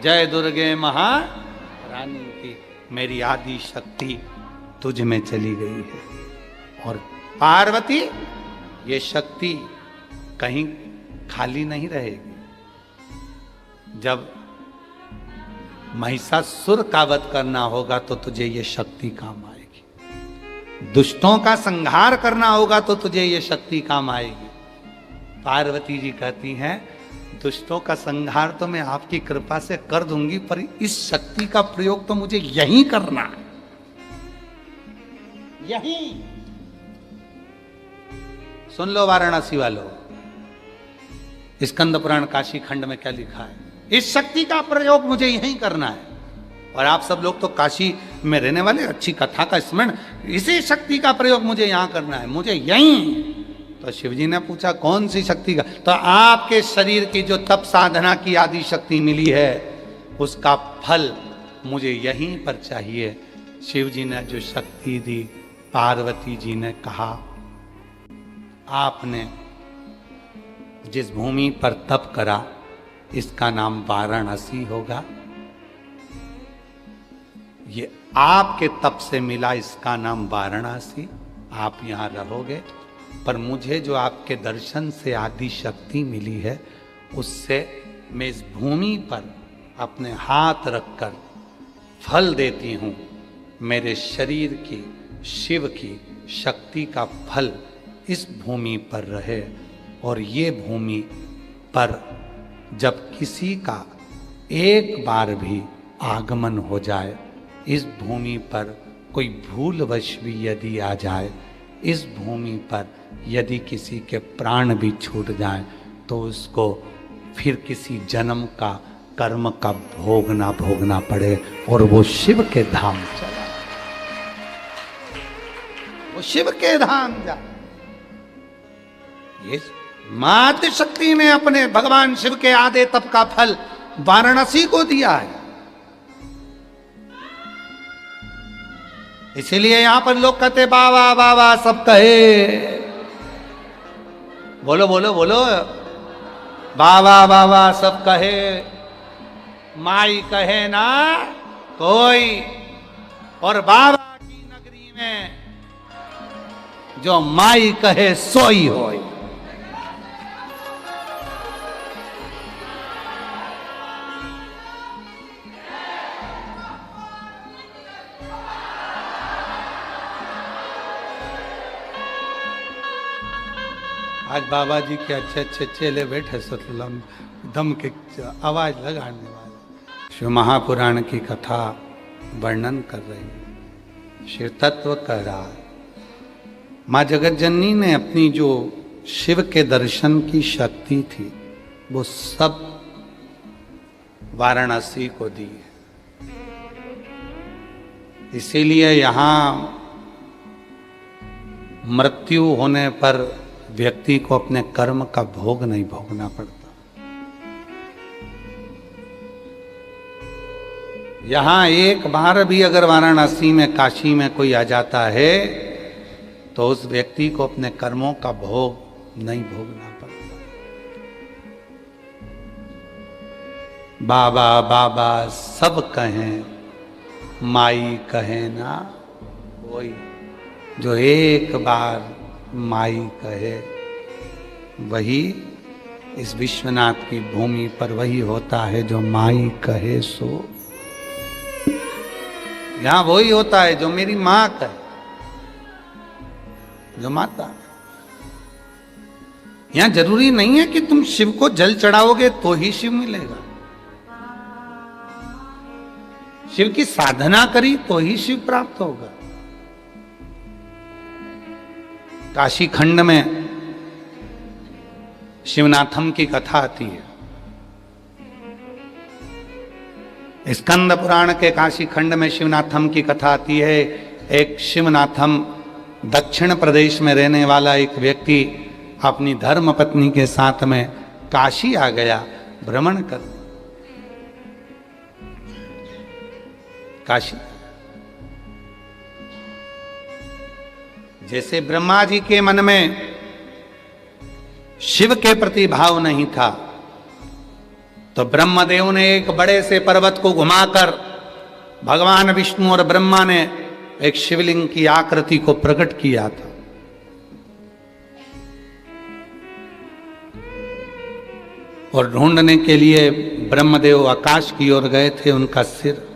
जय, दुर्गे महारानी की। मेरी आदि शक्ति तुझ में चली गई है, और पार्वती ये शक्ति कहीं खाली नहीं रहेगी। जब महिषासुर का वध करना होगा तो तुझे ये शक्ति काम आएगी, दुष्टों का संहार करना होगा तो तुझे ये शक्ति काम आएगी। पार्वती जी कहती हैं, दुष्टों का संहार तो मैं आपकी कृपा से कर दूंगी, पर इस शक्ति का प्रयोग तो मुझे यहीं करना है, यहीं। सुन लो वाराणसी वालों, स्कंद पुराण काशी खंड में क्या लिखा है, इस शक्ति का प्रयोग मुझे यहीं करना है। और आप सब लोग तो काशी में रहने वाले, अच्छी कथा का स्मरण, इसी शक्ति का प्रयोग मुझे यहां करना है, मुझे यहीं। तो शिवजी ने पूछा कौन सी शक्ति का? तो आपके शरीर की जो तप साधना की आदि शक्ति मिली है उसका फल मुझे यहीं पर चाहिए। शिवजी ने जो शक्ति दी, पार्वती जी ने कहा, आपने जिस भूमि पर तप करा इसका नाम वाराणसी होगा, ये आपके तप से मिला, इसका नाम वाराणसी। आप यहाँ रहोगे, पर मुझे जो आपके दर्शन से आदि शक्ति मिली है उससे मैं इस भूमि पर अपने हाथ रखकर फल देती हूँ। मेरे शरीर की, शिव की शक्ति का फल इस भूमि पर रहे, और ये भूमि पर जब किसी का एक बार भी आगमन हो जाए, इस भूमि पर कोई भूलवश भी यदि आ जाए, इस भूमि पर यदि किसी के प्राण भी छूट जाए तो उसको फिर किसी जन्म का कर्म का भोग ना भोगना पड़े, और वो शिव के धाम चला, वो शिव के धाम जा। ये मात शक्ति ने अपने भगवान शिव के आधे तप का फल वाराणसी को दिया है। इसीलिए यहां पर लोग कहते बाबा बाबा सब कहे, बोलो बोलो बोलो, बाबा बाबा सब कहे, माई कहे ना कोई। और बाबा की नगरी में जो माई कहे सोई होई। आज बाबा जी के अच्छे अच्छे चेले बैठे सतलम दम के आवाज लगाने वाले। शिव महापुराण की कथा वर्णन कर रही है, शिव तत्व कह रहा है। माँ जगत जननी ने अपनी जो शिव के दर्शन की शक्ति थी वो सब वाराणसी को दी है। इसीलिए यहाँ मृत्यु होने पर व्यक्ति को अपने कर्म का भोग नहीं भोगना पड़ता। यहां एक बार भी अगर वाराणसी में काशी में कोई आ जाता है तो उस व्यक्ति को अपने कर्मों का भोग नहीं भोगना पड़ता। बाबा बाबा सब कहें, माई कहे ना कोई। जो एक बार माई कहे वही इस विश्वनाथ की भूमि पर वही होता है जो माई कहे सो। यहां वही होता है जो मेरी मां कहे, जो माता। यहां जरूरी नहीं है कि तुम शिव को जल चढ़ाओगे तो ही शिव मिलेगा, शिव की साधना करी तो ही शिव प्राप्त होगा। काशी खंड में शिवनाथम की कथा आती है। स्कंद पुराण के काशी खंड में शिवनाथम की कथा आती है। एक शिवनाथम दक्षिण प्रदेश में रहने वाला एक व्यक्ति अपनी धर्म पत्नी के साथ में काशी आ गया भ्रमण कर। काशी जैसे ब्रह्मा जी के मन में शिव के प्रति भाव नहीं था तो ब्रह्मदेव ने एक बड़े से पर्वत को घुमाकर भगवान विष्णु और ब्रह्मा ने एक शिवलिंग की आकृति को प्रकट किया था। और ढूंढने के लिए ब्रह्मदेव आकाश की ओर गए थे, उनका सिर,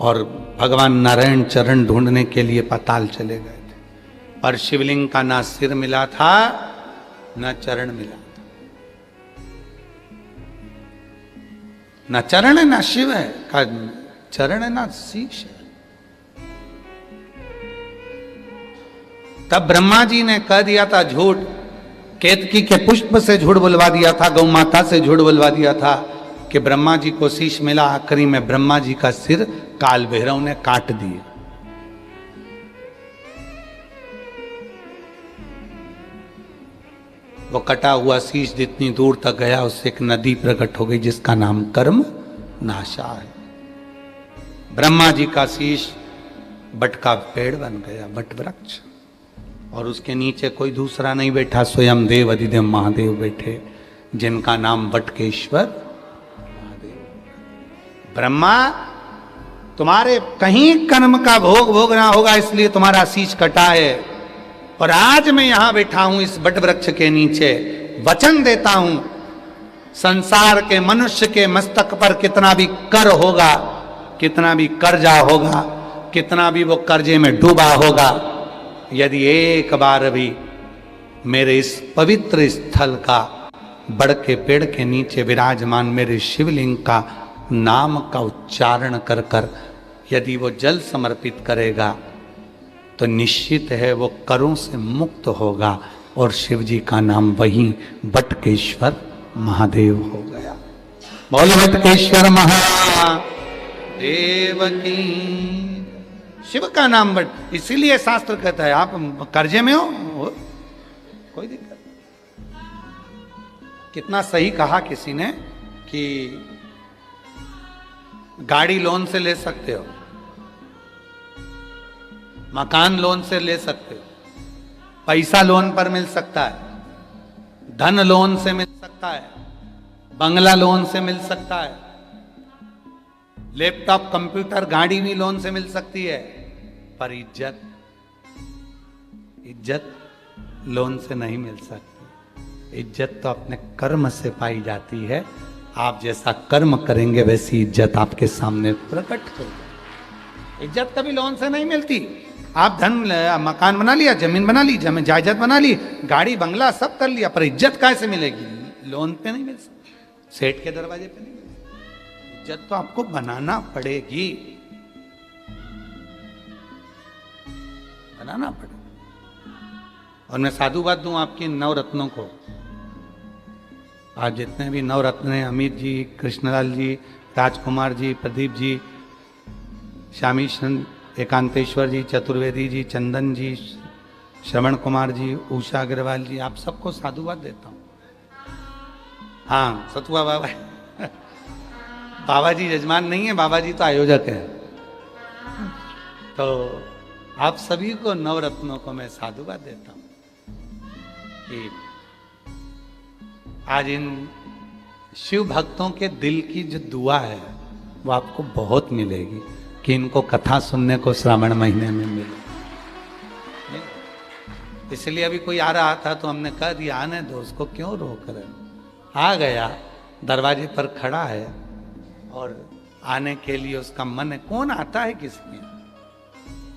और भगवान नारायण चरण ढूंढने के लिए पाताल चले गए थे। पर शिवलिंग का ना सिर मिला था ना चरण मिला था। ना चरण है ना शिव है, का चरण है ना शीश है। तब ब्रह्मा जी ने कह दिया था झूठ, केतकी के पुष्प से झूठ बुलवा दिया था, गौ माता से झूठ बुलवा दिया था कि ब्रह्मा जी को शीश मिला। आखिरी में ब्रह्मा जी का सिर काल भैरव ने काट दिया। वो कटा हुआ शीश जितनी दूर तक गया उससे एक नदी प्रकट हो गई जिसका नाम कर्म नाशा है। ब्रह्मा जी का शीश बट का पेड़ बन गया, बट वृक्ष, और उसके नीचे कोई दूसरा नहीं बैठा, स्वयं देव अधिदेव महादेव बैठे जिनका नाम बटकेश्वर महादेव। ब्रह्मा तुम्हारे कहीं कर्म का भोग भोगना होगा इसलिए तुम्हारा शीश कटा है। और आज मैं यहां बैठा हूं इस बट वृक्ष के नीचे, वचन देता हूं संसार के मनुष्य के मस्तक पर कितना भी कर होगा, कितना भी कर्जा होगा, कितना भी वो कर्जे में डूबा होगा, यदि एक बार भी मेरे इस पवित्र स्थल का बड़ के पेड़ के नीचे विराजमान मेरे शिवलिंग का नाम का उच्चारण कर कर यदि वो जल समर्पित करेगा तो निश्चित है वो करों से मुक्त होगा और शिव जी का नाम वही बटकेश्वर महादेव हो गया। बोलो बटकेश्वर महादेव की। शिव का नाम बट, इसीलिए शास्त्र कहता है आप कर्जे में हो कोई दिक्कत। कितना सही कहा किसी ने कि गाड़ी लोन से ले सकते हो, मकान लोन से ले सकते हो, पैसा लोन पर मिल सकता है, धन लोन से मिल सकता है, बंगला लोन से मिल सकता है, लैपटॉप कंप्यूटर गाड़ी भी लोन से मिल सकती है, पर इज्जत लोन से नहीं मिल सकती। इज्जत तो अपने कर्म से पाई जाती है। आप जैसा कर्म करेंगे वैसी इज्जत आपके सामने प्रकट होगी। इज्जत कभी लोन से नहीं मिलती। आप धन मकान बना लिया, जमीन बना ली, जमीन जायदाद बना ली, गाड़ी बंगला सब कर लिया, पर इज्जत कैसे मिलेगी? लोन पे नहीं मिल सकती, सेठ के दरवाजे पे नहीं मिल सकती। इज्जत तो आपको बनाना पड़ेगी, बनाना पड़ेगा। और मैं साधुवाद दूं आपकी नवरत्नों को। आज जितने भी नवरत्न हैं, अमित जी, कृष्णलाल जी, राजकुमार जी, प्रदीप जी, श्यामी एकांतेश्वर जी, चतुर्वेदी जी, चंदन जी, श्रवण कुमार जी, उषा अग्रवाल जी, आप सबको साधुवाद देता हूं। हाँ, सतुआ बाबा बाबा जी यजमान नहीं है, बाबा जी तो आयोजक है। तो आप सभी को नवरत्नों को मैं साधुवाद देता हूं कि आज इन शिव भक्तों के दिल की जो दुआ है वो आपको बहुत मिलेगी कि इनको कथा सुनने को श्रावण महीने में मिले। इसलिए अभी कोई आ रहा था तो हमने कह दिया आने दो, उसको क्यों रोक रहे। आ गया, दरवाजे पर खड़ा है और आने के लिए उसका मन है। कौन आता है किसमें,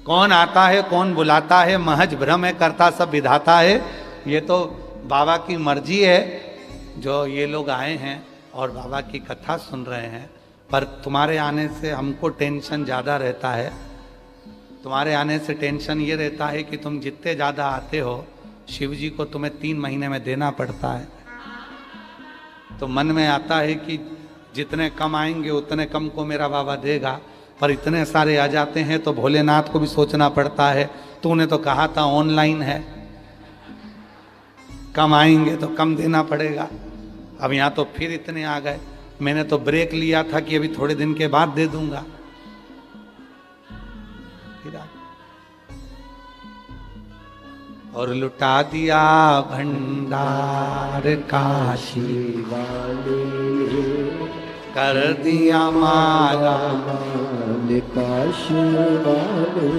कौन आता है, कौन बुलाता है, महज भ्रम है, करता सब विधाता है। ये तो बाबा की मर्जी है जो ये लोग आए हैं और बाबा की कथा सुन रहे हैं। पर तुम्हारे आने से हमको टेंशन ज़्यादा रहता है। तुम्हारे आने से टेंशन ये रहता है कि तुम जितने ज़्यादा आते हो शिव जी को तुम्हें 3 महीने में देना पड़ता है। तो मन में आता है कि जितने कम आएंगे उतने कम को मेरा बाबा देगा, पर इतने सारे आ जाते हैं तो भोलेनाथ को भी सोचना पड़ता है। तूने तो कहा था ऑनलाइन है, कम आएंगे तो कम देना पड़ेगा। अब यहाँ तो फिर इतने आ गए। मैंने तो ब्रेक लिया था कि अभी थोड़े दिन के बाद दे दूंगा, फिर आ और लुटा दिया भंडार काशी वाले कर दिया माला काशी वाले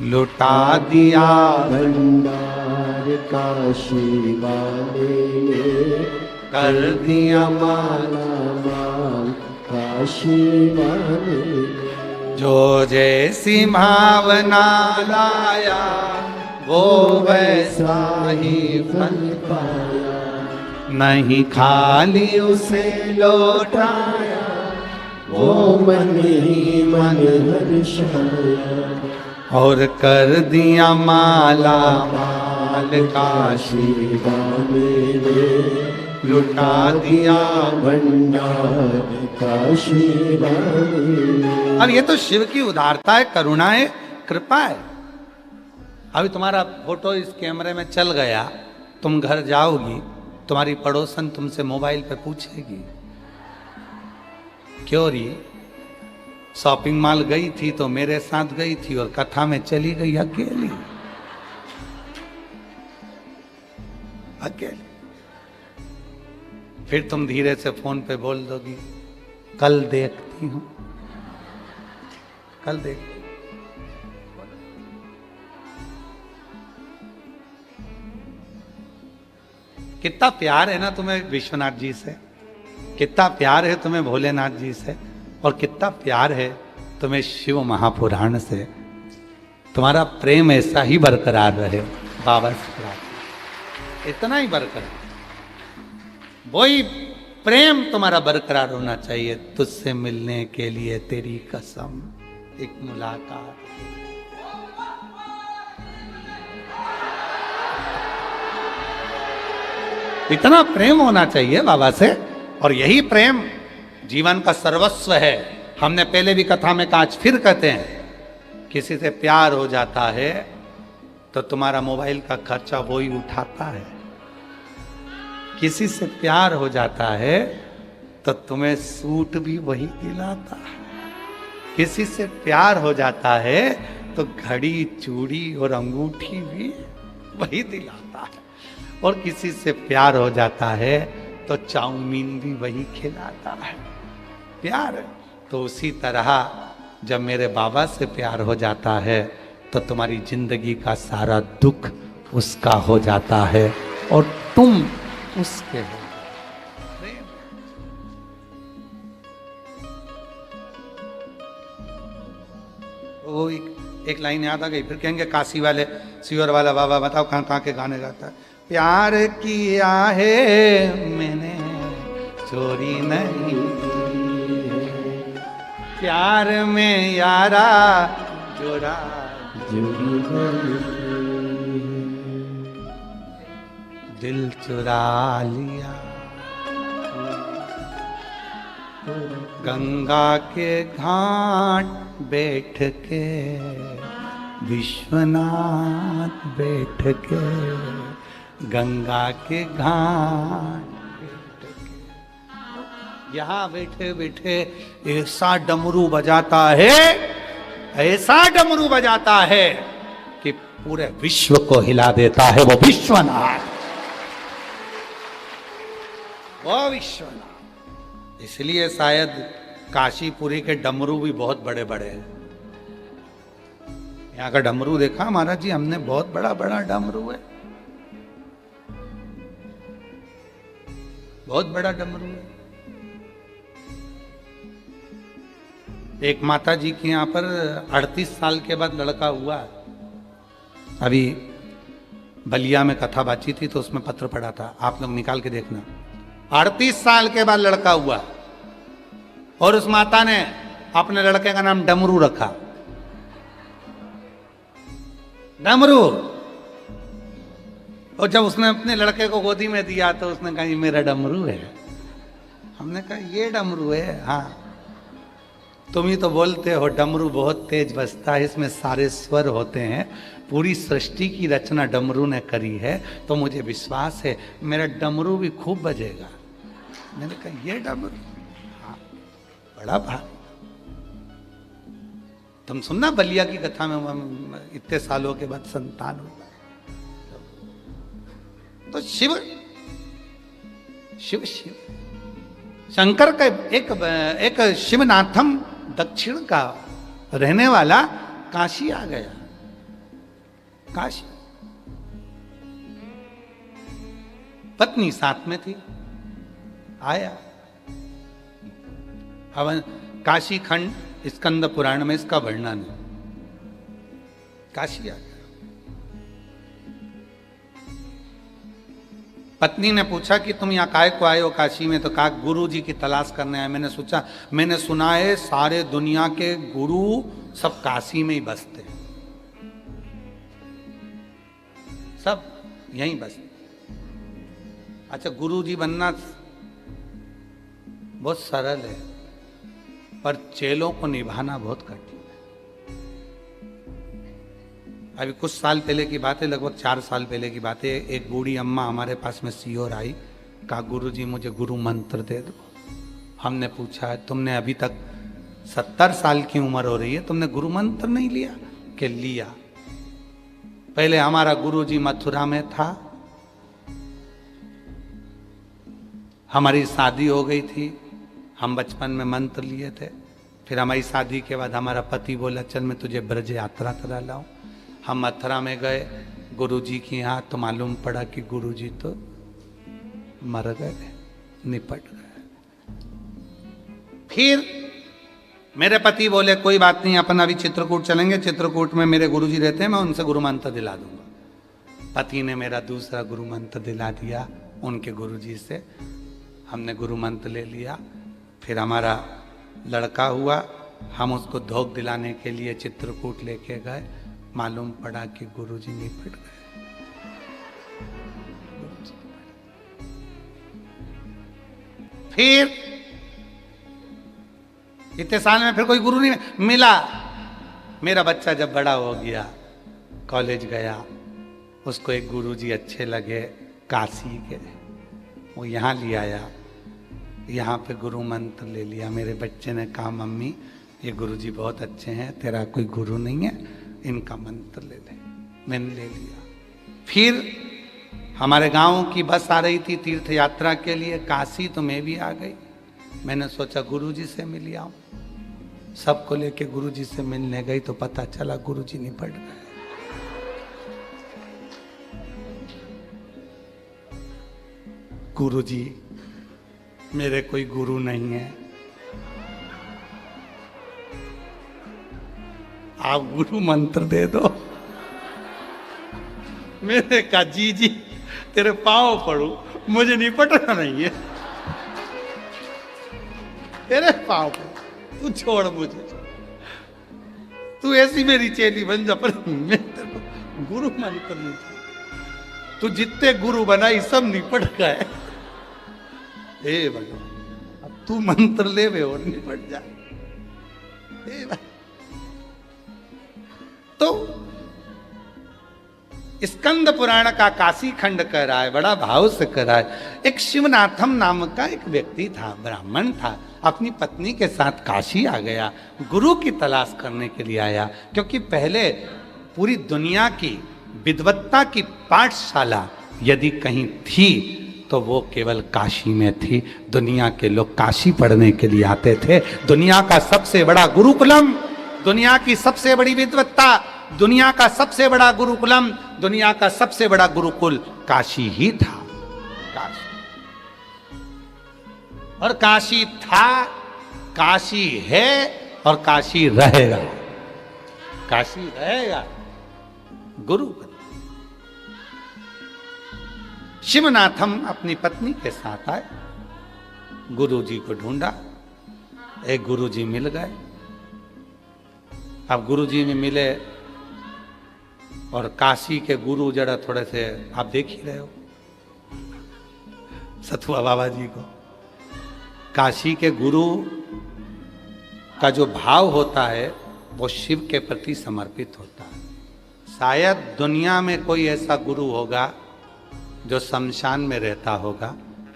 लुटा दिया भंडार काशी वाले कर दिया माला माल काशी वाले। जो जैसी भावना लाया वो वैसा ही फल पाया, नहीं खाली उसे लौटाया वो मन ही मन हर्षाया। और कर दिया माला माल काशी काशी वाले लुटा दिया। भंडार काशी वाले। अब ये तो शिव की उदारता है, करुणा है, कृपा है। अभी तुम्हारा फोटो इस कैमरे में चल गया, तुम घर जाओगी, तुम्हारी पड़ोसन तुमसे मोबाइल पे पूछेगी क्यों रही शॉपिंग मॉल गई थी तो मेरे साथ गई थी और कथा में चली गई अकेली अकेली। फिर तुम धीरे से फोन पे बोल दोगी कल देखती हूं, कल देखती। कितना प्यार है ना तुम्हें विश्वनाथ जी से, कितना प्यार है तुम्हें भोलेनाथ जी से, और कितना प्यार है तुम्हें शिव महापुराण से। तुम्हारा प्रेम ऐसा ही बरकरार रहे बाबा से, इतना ही बरकरार, वही प्रेम तुम्हारा बरकरार होना चाहिए। तुझसे मिलने के लिए तेरी कसम एक मुलाकात। इतना प्रेम होना चाहिए बाबा से, और यही प्रेम जीवन का सर्वस्व है। हमने पहले भी कथा में कहा, आज फिर कहते हैं, किसी से प्यार हो जाता है तो तुम्हारा मोबाइल का खर्चा वो ही उठाता है। किसी से प्यार हो जाता है तो तुम्हें सूट भी वही दिलाता है। किसी से प्यार हो जाता है तो घड़ी, चूड़ी और अंगूठी भी वही दिलाता है। और किसी से प्यार हो जाता है तो चाउमीन भी वही खिलाता है। प्यार। तो उसी तरह जब मेरे बाबा से प्यार हो जाता है तो तुम्हारी जिंदगी का सारा दुख उसका हो जाता है और तुम उसके हो। वो एक लाइन याद आ गई, फिर कहेंगे काशी वाले सीवर वाला बाबा बताओ कहाँ कहाँ के गाने गाता है। प्यार किया है मैंने चोरी नहीं, प्यार में यारा जोड़ा दिल चुरा लिया, गंगा के घाट बैठ के विश्वनाथ बैठ के, गंगा के घाट बैठ के, यहाँ बैठे बैठे ऐसा डमरू बजाता है, ऐसा डमरू बजाता है कि पूरे विश्व को हिला देता है वो विश्वनाथ, वो विश्वनाथ। इसलिए शायद काशीपुरी के डमरू भी बहुत बड़े बड़े हैं। यहाँ का डमरू देखा महाराज जी हमने, बहुत बड़ा बड़ा डमरू है, बहुत बड़ा डमरू है। एक माता जी के यहाँ पर 38 साल के बाद लड़का हुआ। अभी बलिया में कथा बाची थी तो उसमें पत्र पड़ा था, आप लोग निकाल के देखना। 38 साल के बाद लड़का हुआ और उस माता ने अपने लड़के का नाम डमरू रखा। डमरू। और जब उसने अपने लड़के को गोदी में दिया तो उसने कहा ये मेरा डमरू है। हमने कहा ये डमरू है? हाँ, तुम ही तो बोलते हो डमरू बहुत तेज बजता है, इसमें सारे स्वर होते हैं, पूरी सृष्टि की रचना डमरू ने करी है, तो मुझे विश्वास है मेरा डमरू भी खूब बजेगा। मैंने कहा ये डमरू? हाँ, बड़ा भारी। तुम सुनना बलिया की कथा में इतने सालों के बाद संतान हुआ। तो शिव शिव शिव शंकर का एक शिवनाथम दक्षिण का रहने वाला काशी आ गया। काशी, पत्नी साथ में थी, आया। अब काशी खंड स्कंद पुराण में इसका वर्णन है। काशी आ गया। पत्नी ने पूछा कि तुम यहाँ काय को आए हो काशी में? तो कहा गुरु जी की तलाश करने आए। मैंने सुना है सारे दुनिया के गुरु सब काशी में ही बसते हैं, सब यहीं बसते। अच्छा, गुरु जी बनना बहुत सरल है पर चेलों को निभाना बहुत कठिन है। अभी कुछ साल पहले की बात है, लगभग 4 साल पहले की बात है, एक बूढ़ी अम्मा हमारे पास में सीओर आई, कहा गुरु जी मुझे गुरु मंत्र दे दो। हमने पूछा तुमने अभी तक 70 साल की उम्र हो रही है, तुमने गुरु मंत्र नहीं लिया? कि लिया। पहले हमारा गुरु जी मथुरा में था, हमारी शादी हो गई थी, हम बचपन में मंत्र लिए थे। फिर हमारी शादी के बाद हमारा पति बोला चल मैं तुझे ब्रज यात्रा करा लाऊं। हम मथुरा में गए गुरु जी के यहाँ, तो मालूम पड़ा कि गुरु जी तो मर गए, निपट गए। फिर मेरे पति बोले कोई बात नहीं, अपन अभी चित्रकूट चलेंगे, चित्रकूट में मेरे गुरु जी रहते हैं, मैं उनसे गुरु मंत्र दिला दूंगा। पति ने मेरा दूसरा गुरु मंत्र दिला दिया उनके गुरु जी से, हमने गुरु मंत्र ले लिया। फिर हमारा लड़का हुआ, हम उसको धोख दिलाने के लिए चित्रकूट लेके गए, मालूम पड़ा कि गुरुजी निपट गए। फिर इतने साल में फिर कोई गुरु नहीं मिला। मेरा बच्चा जब बड़ा हो गया, कॉलेज गया, उसको एक गुरुजी अच्छे लगे काशी के, वो यहाँ ले आया, यहाँ पे गुरु मंत्र ले लिया। मेरे बच्चे ने कहा मम्मी ये गुरुजी बहुत अच्छे हैं, तेरा कोई गुरु नहीं है, इनका मंत्र ले ले। मैंने ले लिया। फिर हमारे गांव की बस आ रही थी तीर्थ यात्रा के लिए काशी, तो मैं भी आ गई। मैंने सोचा गुरुजी से मिल आऊं। सबको लेके गुरुजी से मिलने गई तो पता चला गुरुजी निपट गए। गुरुजी मेरे कोई गुरु नहीं है, आप गुरु मंत्र दे दो। मैंने कहा जी जी तेरे पांव पड़ू, मुझे निपटना नहीं है, तेरे पांव पड़ू, तू छोड़ मुझे, तू ऐसी मेरी चेली बन जा, पर मैं तेरे को गुरु मंत्र नहीं चाहिए। तू जितने गुरु बनाई सब निपट गए। हे भगवान अब तू मंत्र ले वे और निपट जा। तो स्कंद पुराण का काशी खंड कह रहा है, बड़ा भाव से कह रहा है। एक शिवनाथम नाम का एक व्यक्ति था, ब्राह्मण था, अपनी पत्नी के साथ काशी आ गया, गुरु की तलाश करने के लिए आया। क्योंकि पहले पूरी दुनिया की विद्वत्ता की पाठशाला यदि कहीं थी तो वो केवल काशी में थी। दुनिया के लोग काशी पढ़ने के लिए आते थे। दुनिया का सबसे बड़ा गुरुकुलम, दुनिया की सबसे बड़ी विद्वत्ता, दुनिया का सबसे बड़ा गुरुकुलम, दुनिया का सबसे बड़ा गुरुकुल काशी ही था। काशी और काशी था, काशी है और काशी रहेगा। काशी रहेगा गुरुकुल। शिवनाथम अपनी पत्नी के साथ आए, गुरुजी को ढूंढा, एक गुरुजी मिल गए। अब गुरुजी में मिले और काशी के गुरु जरा थोड़े से आप देख ही रहे हो सतुआ बाबा जी को। काशी के गुरु का जो भाव होता है वो शिव के प्रति समर्पित होता है। शायद दुनिया में कोई ऐसा गुरु होगा जो शमशान में रहता होगा,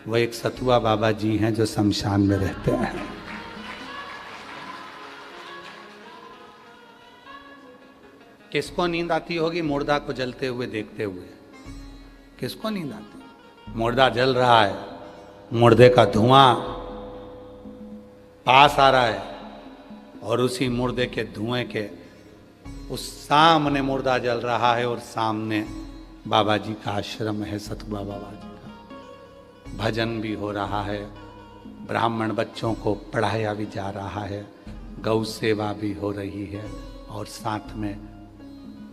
वो एक सतुआ बाबा जी हैं जो शमशान में रहते हैं। किसको नींद आती होगी मुर्दा को जलते हुए देखते हुए? किसको नींद आती? मुर्दा जल रहा है, मुर्दे का धुआं पास आ रहा है और उसी मुर्दे के धुएं के उस सामने मुर्दा जल रहा है और सामने बाबा जी का आश्रम है, सतुआ बाबा जी का। भजन भी हो रहा है, ब्राह्मण बच्चों को पढ़ाया भी जा रहा है, गौ सेवा भी हो रही है और साथ में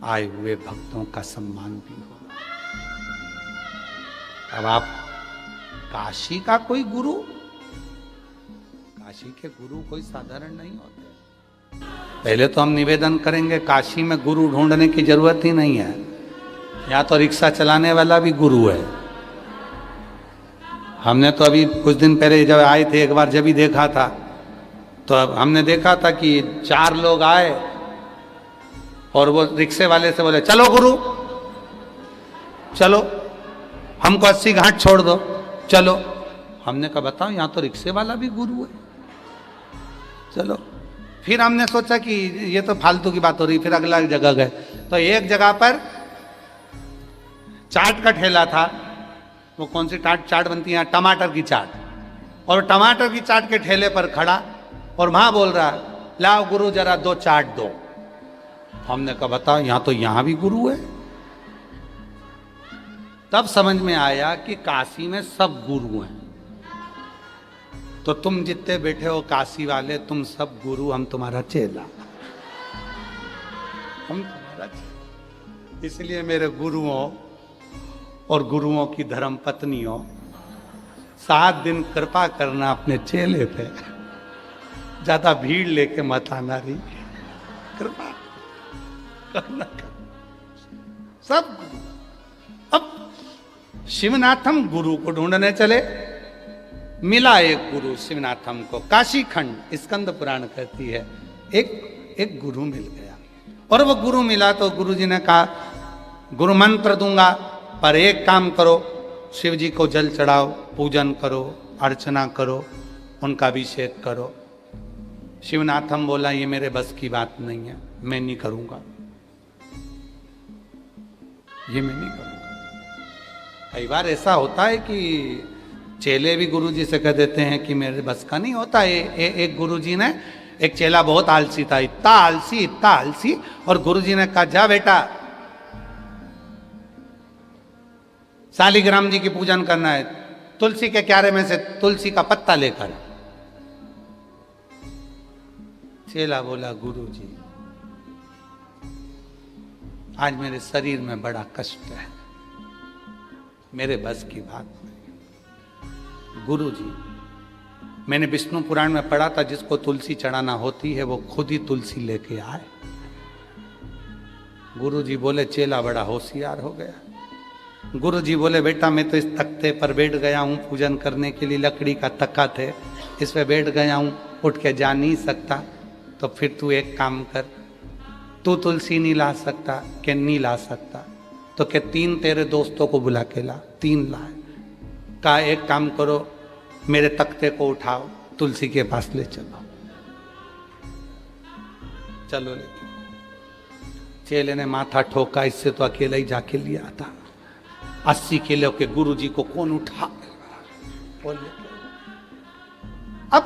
आए हुए भक्तों का सम्मान भी हो रहा है। अब आप काशी का कोई गुरु, काशी के गुरु कोई साधारण नहीं होते। पहले तो हम निवेदन करेंगे काशी में गुरु ढूंढने की जरूरत ही नहीं है। यहाँ तो रिक्शा चलाने वाला भी गुरु है। हमने तो अभी कुछ दिन पहले जब आए थे एक बार जब भी देखा था तो अब हमने देखा था कि 4 लोग आए और वो रिक्शे वाले से बोले चलो गुरु चलो, हमको 80 घाट छोड़ दो चलो। हमने कहा बताओ यहाँ तो रिक्शे वाला भी गुरु है, चलो। फिर हमने सोचा कि ये तो फालतू की बात हो रही, फिर अगला जगह गए तो एक जगह पर चाट का ठेला था। वो कौन सी चाट बनती है? टमाटर की चाट। और टमाटर की चाट के ठेले पर खड़ा और वहां बोल रहा लाओ गुरु जरा 2 चाट दो। हमने कहा बताओ यहाँ तो यहाँ भी गुरु है। तब समझ में आया कि काशी में सब गुरु हैं। तो तुम जितने बैठे हो काशी वाले, तुम सब गुरु, हम तुम्हारा चेला, हम तुम्हारा चेला। इसलिए मेरे गुरुओं और गुरुओं की धर्म पत्नियों, 7 दिन कृपा करना अपने चेले पे, ज्यादा भीड़ लेके मत आना रही, कृपा करना सब गुरु। अब शिवनाथम गुरु को ढूंढने चले, मिला एक गुरु शिवनाथम को। काशी खंड स्कंद पुराण कहती है एक गुरु मिल गया। और वो गुरु मिला तो गुरु जी ने कहा गुरु मंत्र दूंगा पर एक काम करो, शिव जी को जल चढ़ाओ, पूजन करो, अर्चना करो, उनका अभिषेक करो। शिवनाथम बोला ये मेरे बस की बात नहीं है, मैं नहीं करूंगा, ये मैं नहीं करूंगा। कई बार ऐसा होता है कि चेले भी गुरुजी से कह देते हैं कि मेरे बस का नहीं होता। एक गुरुजी ने, एक चेला बहुत आलसी था, इतना आलसी, और गुरुजी ने कहा जा बेटा शालिग्राम जी की पूजन करना है, तुलसी के क्यारे में से तुलसी का पत्ता लेकर। चेला बोला गुरुजी आज मेरे शरीर में बड़ा कष्ट है, मेरे बस की बात नहीं। गुरुजी मैंने विष्णु पुराण में पढ़ा था जिसको तुलसी चढ़ाना होती है वो खुद ही तुलसी लेके आए। गुरुजी बोले चेला बड़ा होशियार हो गया। गुरुजी बोले बेटा मैं तो इस तख्ते पर बैठ गया हूँ पूजन करने के लिए, लकड़ी का तख्ता थे, इस पे बैठ गया हूँ, उठ के जा नहीं सकता। तो फिर तू एक काम कर, तू तुलसी नहीं ला सकता कि नहीं ला सकता, तो क्या 3 तेरे दोस्तों को बुला के ला, 3 लाए। कहा एक काम करो मेरे तख्ते को उठाओ, तुलसी के पास ले चलो। चलो लेके चेले ने माथा ठोका, इससे तो अकेला ही जाके लिया था। 80 किलो के गुरुजी को कौन उठा। अब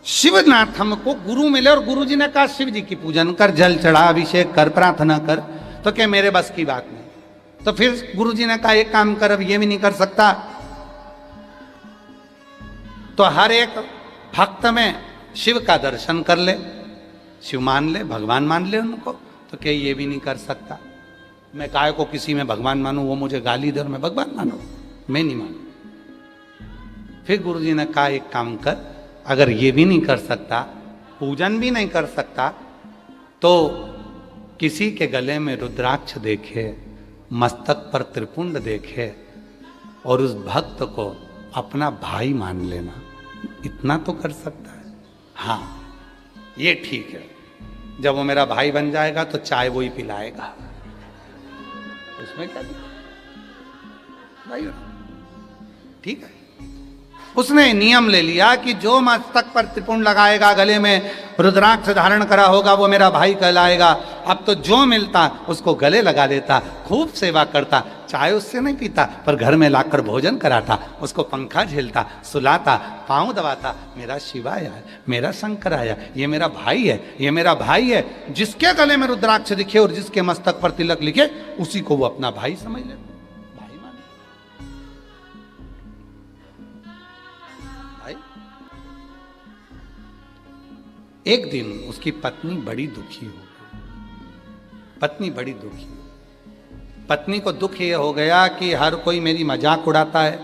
शिवनाथ हमको गुरु मिले और गुरुजी ने कहा शिव जी की पूजन कर, जल चढ़ा, अभिषेक कर, प्रार्थना कर, तो क्या मेरे बस की बात नहीं। तो फिर गुरुजी ने कहा एक काम कर, अब ये भी नहीं कर सकता तो हर एक भक्त में शिव का दर्शन कर ले, शिव मान ले, भगवान मान ले उनको। तो क्या ये भी नहीं कर सकता, मैं काय को किसी में भगवान मानूं, वो मुझे गाली दे और मैं भगवान मानूं, मैं नहीं मानूं। फिर गुरुजी ने कहा एक काम कर, अगर ये भी नहीं कर सकता, पूजन भी नहीं कर सकता, तो किसी के गले में रुद्राक्ष देखे, मस्तक पर त्रिपुंड देखे और उस भक्त को अपना भाई मान लेना, इतना तो कर सकता है। हाँ ये ठीक है, जब वो मेरा भाई बन जाएगा तो चाय वो ही पिलाएगा, उसमें क्या भाई, ठीक है। उसने नियम ले लिया कि जो मस्तक पर त्रिपुंड लगाएगा, गले में रुद्राक्ष धारण करा होगा, वो मेरा भाई कहलाएगा। अब तो जो मिलता उसको गले लगा लेता, खूब सेवा करता, चाय उससे नहीं पीता पर घर में लाकर भोजन कराता, उसको पंखा झेलता, सुलाता, पाँव दबाता, मेरा शिव आया है, मेरा शंकर आया, ये मेरा भाई है, ये मेरा भाई है। जिसके गले में रुद्राक्ष दिखे और जिसके मस्तक पर तिलक लिखे उसी को वो अपना भाई समझ ले, भाई मान भाई। एक दिन उसकी पत्नी बड़ी दुखी हो गई, पत्नी बड़ी दुखी। पत्नी को दुख ये हो गया कि हर कोई मेरी मजाक उड़ाता है,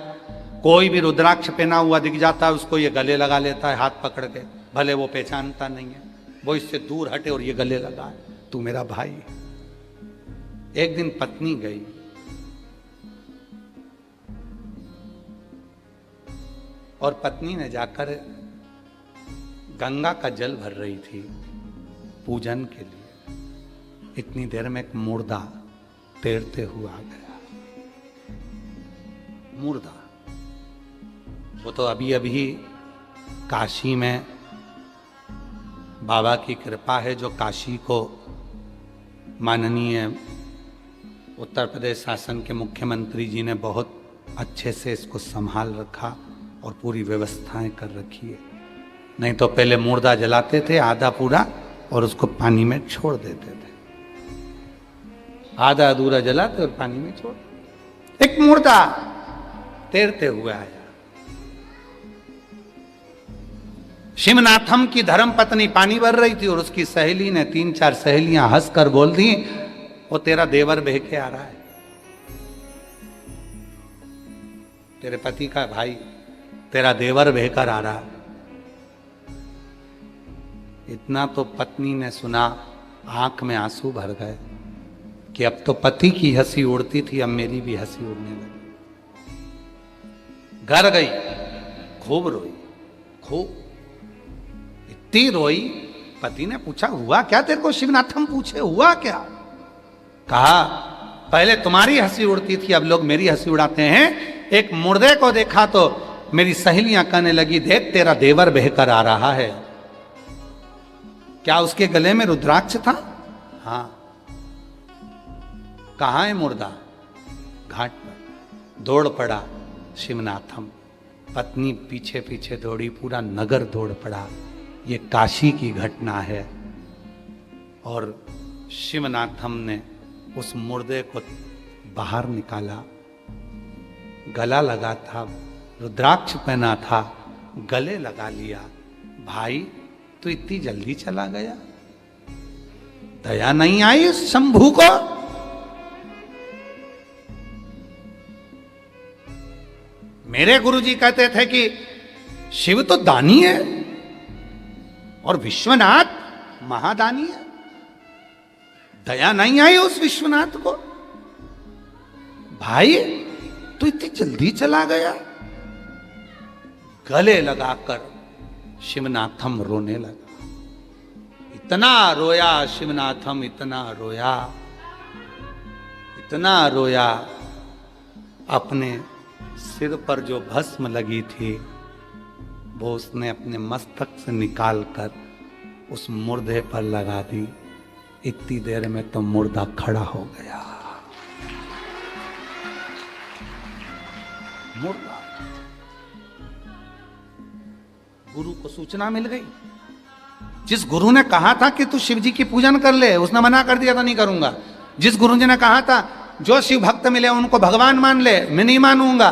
कोई भी रुद्राक्ष पहना हुआ दिख जाता है उसको ये गले लगा लेता है हाथ पकड़ के, भले वो पहचानता नहीं है, वो इससे दूर हटे और ये गले लगाए, तू मेरा भाई है। एक दिन पत्नी गई, और पत्नी ने जाकर गंगा का जल भर रही थी पूजन के लिए। इतनी देर में एक मुर्दा तैरते हुआ आ गया। मुर्दा वो तो अभी अभी काशी में बाबा की कृपा है, जो काशी को माननीय उत्तर प्रदेश शासन के मुख्यमंत्री जी ने बहुत अच्छे से इसको संभाल रखा और पूरी व्यवस्थाएं कर रखी है। नहीं तो पहले मुर्दा जलाते थे आधा पूरा और उसको पानी में छोड़ देते थे, आधा अधूरा जलाते और पानी में छोड़। एक मुर्दा तैरते हुए आया। शिवनाथम की धर्म पत्नी पानी भर रही थी और उसकी सहेली ने 3-4 सहेलियां हंसकर बोल दी, वो तेरा देवर बह के आ रहा है, तेरे पति का भाई तेरा देवर बहकर आ रहा है। इतना तो पत्नी ने सुना, आंख में आंसू भर गए कि अब तो पति की हंसी उड़ती थी, अब मेरी भी हंसी उड़ने लगी। घर गई, खूब रोई, खूब इतनी रोई। पति ने पूछा हुआ क्या तेरे को? शिवनाथम पूछे हुआ क्या? कहा पहले तुम्हारी हंसी उड़ती थी, अब लोग मेरी हंसी उड़ाते हैं। एक मुर्दे को देखा तो मेरी सहेलियां कहने लगी, देख तेरा देवर बहकर आ रहा है। क्या उसके गले में रुद्राक्ष था? हाँ। कहां है मुर्दा? घाट पर। दौड़ पड़ा शिवनाथम, पत्नी पीछे पीछे दौड़ी, पूरा नगर दौड़ पड़ा। ये काशी की घटना है। और शिवनाथम ने उस मुर्दे को बाहर निकाला, गला लगा था, रुद्राक्ष पहना था, गले लगा लिया। भाई तू इतनी जल्दी चला गया, दया नहीं आई उस शंभू को? मेरे गुरुजी कहते थे कि शिव तो दानी है और विश्वनाथ महादानी है। दया नहीं आई उस विश्वनाथ को? भाई तू इतनी जल्दी चला गया। गले लगाकर शिवनाथम रोने लगा। इतना रोया शिवनाथम, इतना रोया, इतना रोया। अपने सिर पर जो भस्म लगी थी वो उसने अपने मस्तक से निकालकर उस मुर्दे पर लगा दी। इतनी देर में तो मुर्दा खड़ा हो गया। मुर्दा। गुरु को सूचना मिल गई। जिस गुरु ने कहा था कि तू शिव जी की पूजन कर ले, उसने मना कर दिया था नहीं करूंगा। जिस गुरु जी ने कहा था जो शिव भक्त मिले उनको भगवान मान ले, मैं नहीं मानूंगा।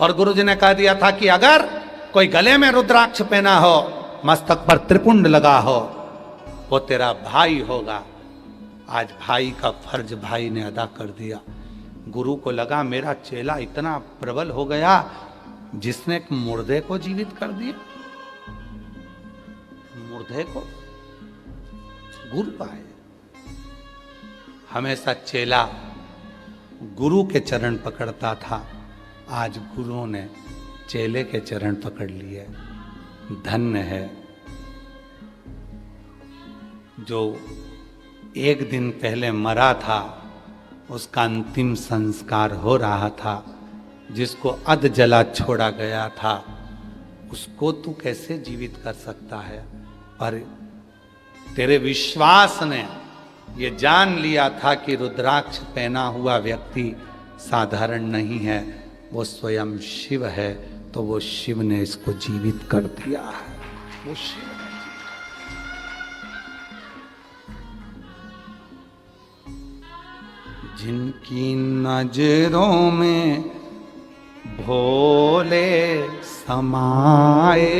और गुरु जी ने कह दिया था कि अगर कोई गले में रुद्राक्ष पहना हो, मस्तक पर त्रिपुंड लगा हो, वो तेरा भाई होगा। आज भाई का फर्ज भाई ने अदा कर दिया। गुरु को लगा मेरा चेला इतना प्रबल हो गया जिसने एक मुर्दे को जीवित कर दिया। मुर्दे को गुरु आए। हमेशा चेला गुरु के चरण पकड़ता था, आज गुरु ने चेले के चरण पकड़ लिए। धन्य है जो एक दिन पहले मरा था, उसका अंतिम संस्कार हो रहा था। जिसको अध जला छोड़ा गया था उसको तू कैसे जीवित कर सकता है? पर तेरे विश्वास ने ये जान लिया था कि रुद्राक्ष पहना हुआ व्यक्ति साधारण नहीं है, वो स्वयं शिव है। तो वो शिव ने इसको जीवित कर दिया है। वो शिव है। जिनकी नजरों में भोले समाए,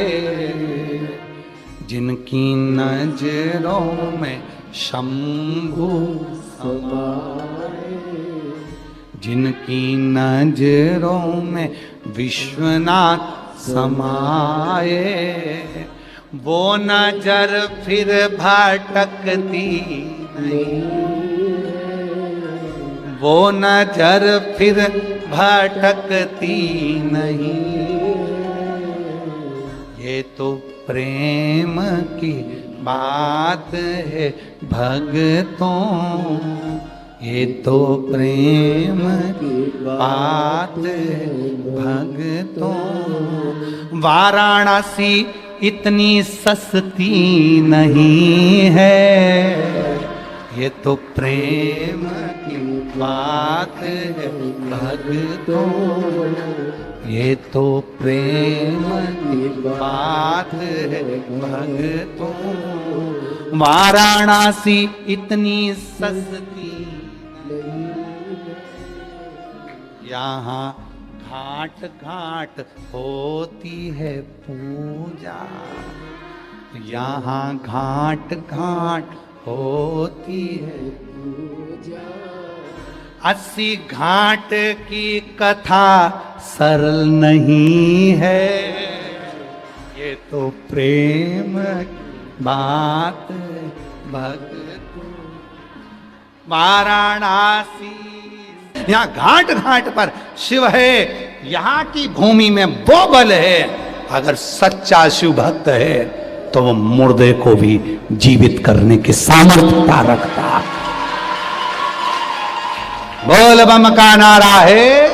जिनकी नजरों में शंभू समाए, जिनकी नजरों में विश्वनाथ समाए, वो नजर फिर भटकती नहीं, वो नजर फिर भटकती नहीं। ये तो प्रेम की बात है भक्तों, ये तो प्रेम की बात है भक्तों। वाराणसी इतनी सस्ती नहीं है, ये तो प्रेम की बात है भक्तों, ये तो प्रेम की बात है भक्तों। वाराणसी इतनी सस्ती यहाँ घाट घाट होती है पूजा, यहाँ घाट घाट होती है पूजा। 80 घाट की कथा सरल नहीं है, ये तो प्रेम की बात भक्तों। वाराणसी यहाँ घाट घाट पर शिव है, यहाँ की भूमि में वो बल है। अगर सच्चा शिव भक्त है तो वो मुर्दे को भी जीवित करने की सामर्थ्यता रखता। बोल बम का नारा है।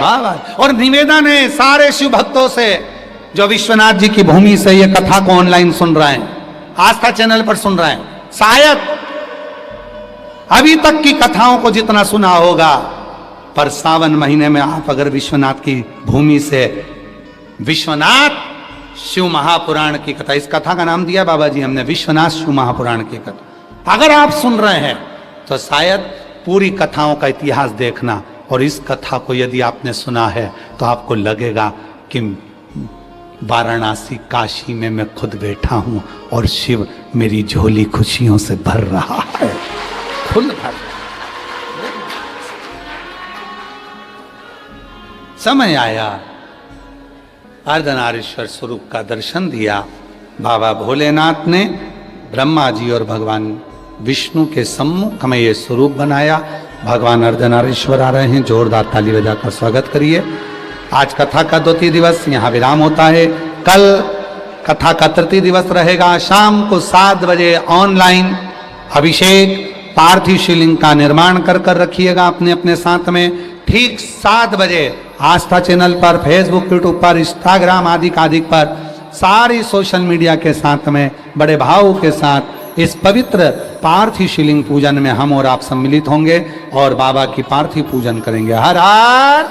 वाह वाह। और निवेदन है सारे शिव भक्तों से जो विश्वनाथ जी की भूमि से ये कथा को ऑनलाइन सुन रहे हैं, आस्था चैनल पर सुन रहे हैं, शायद अभी तक की कथाओं को जितना सुना होगा, पर सावन महीने में आप अगर विश्वनाथ की भूमि से विश्वनाथ शिव महापुराण की कथा, इस कथा का नाम दिया बाबा जी हमने विश्वनाथ शिव महापुराण की कथा, अगर आप सुन रहे हैं तो शायद पूरी कथाओं का इतिहास देखना, और इस कथा को यदि आपने सुना है तो आपको लगेगा कि वाराणसी काशी में मैं खुद बैठा हूं और शिव मेरी झोली खुशियों से भर रहा है, खुल भर। समय आया, अर्धनारीश्वर स्वरूप का दर्शन दिया। बाबा भोलेनाथ ने ब्रह्मा जी और भगवान विष्णु के सम्मुख में ये स्वरूप बनाया। भगवान अर्धनारीश्वर आ रहे हैं, जोरदार ताली बजाकर स्वागत करिए। आज कथा का द्वितीय दिवस यहाँ विराम होता है। कल कथा का तृतीय दिवस रहेगा। शाम को 7 बजे ऑनलाइन अभिषेक पार्थिव शिवलिंग का निर्माण कर रखिएगा अपने अपने साथ में। ठीक 7 बजे आस्था चैनल पर, फेसबुक, यूट्यूब पर, इंस्टाग्राम आदि पर, सारी सोशल मीडिया के साथ में बड़े भाव के साथ इस पवित्र पार्थिव शिवलिंग पूजन में हम और आप सम्मिलित होंगे और बाबा की पार्थिव पूजन करेंगे। हर हर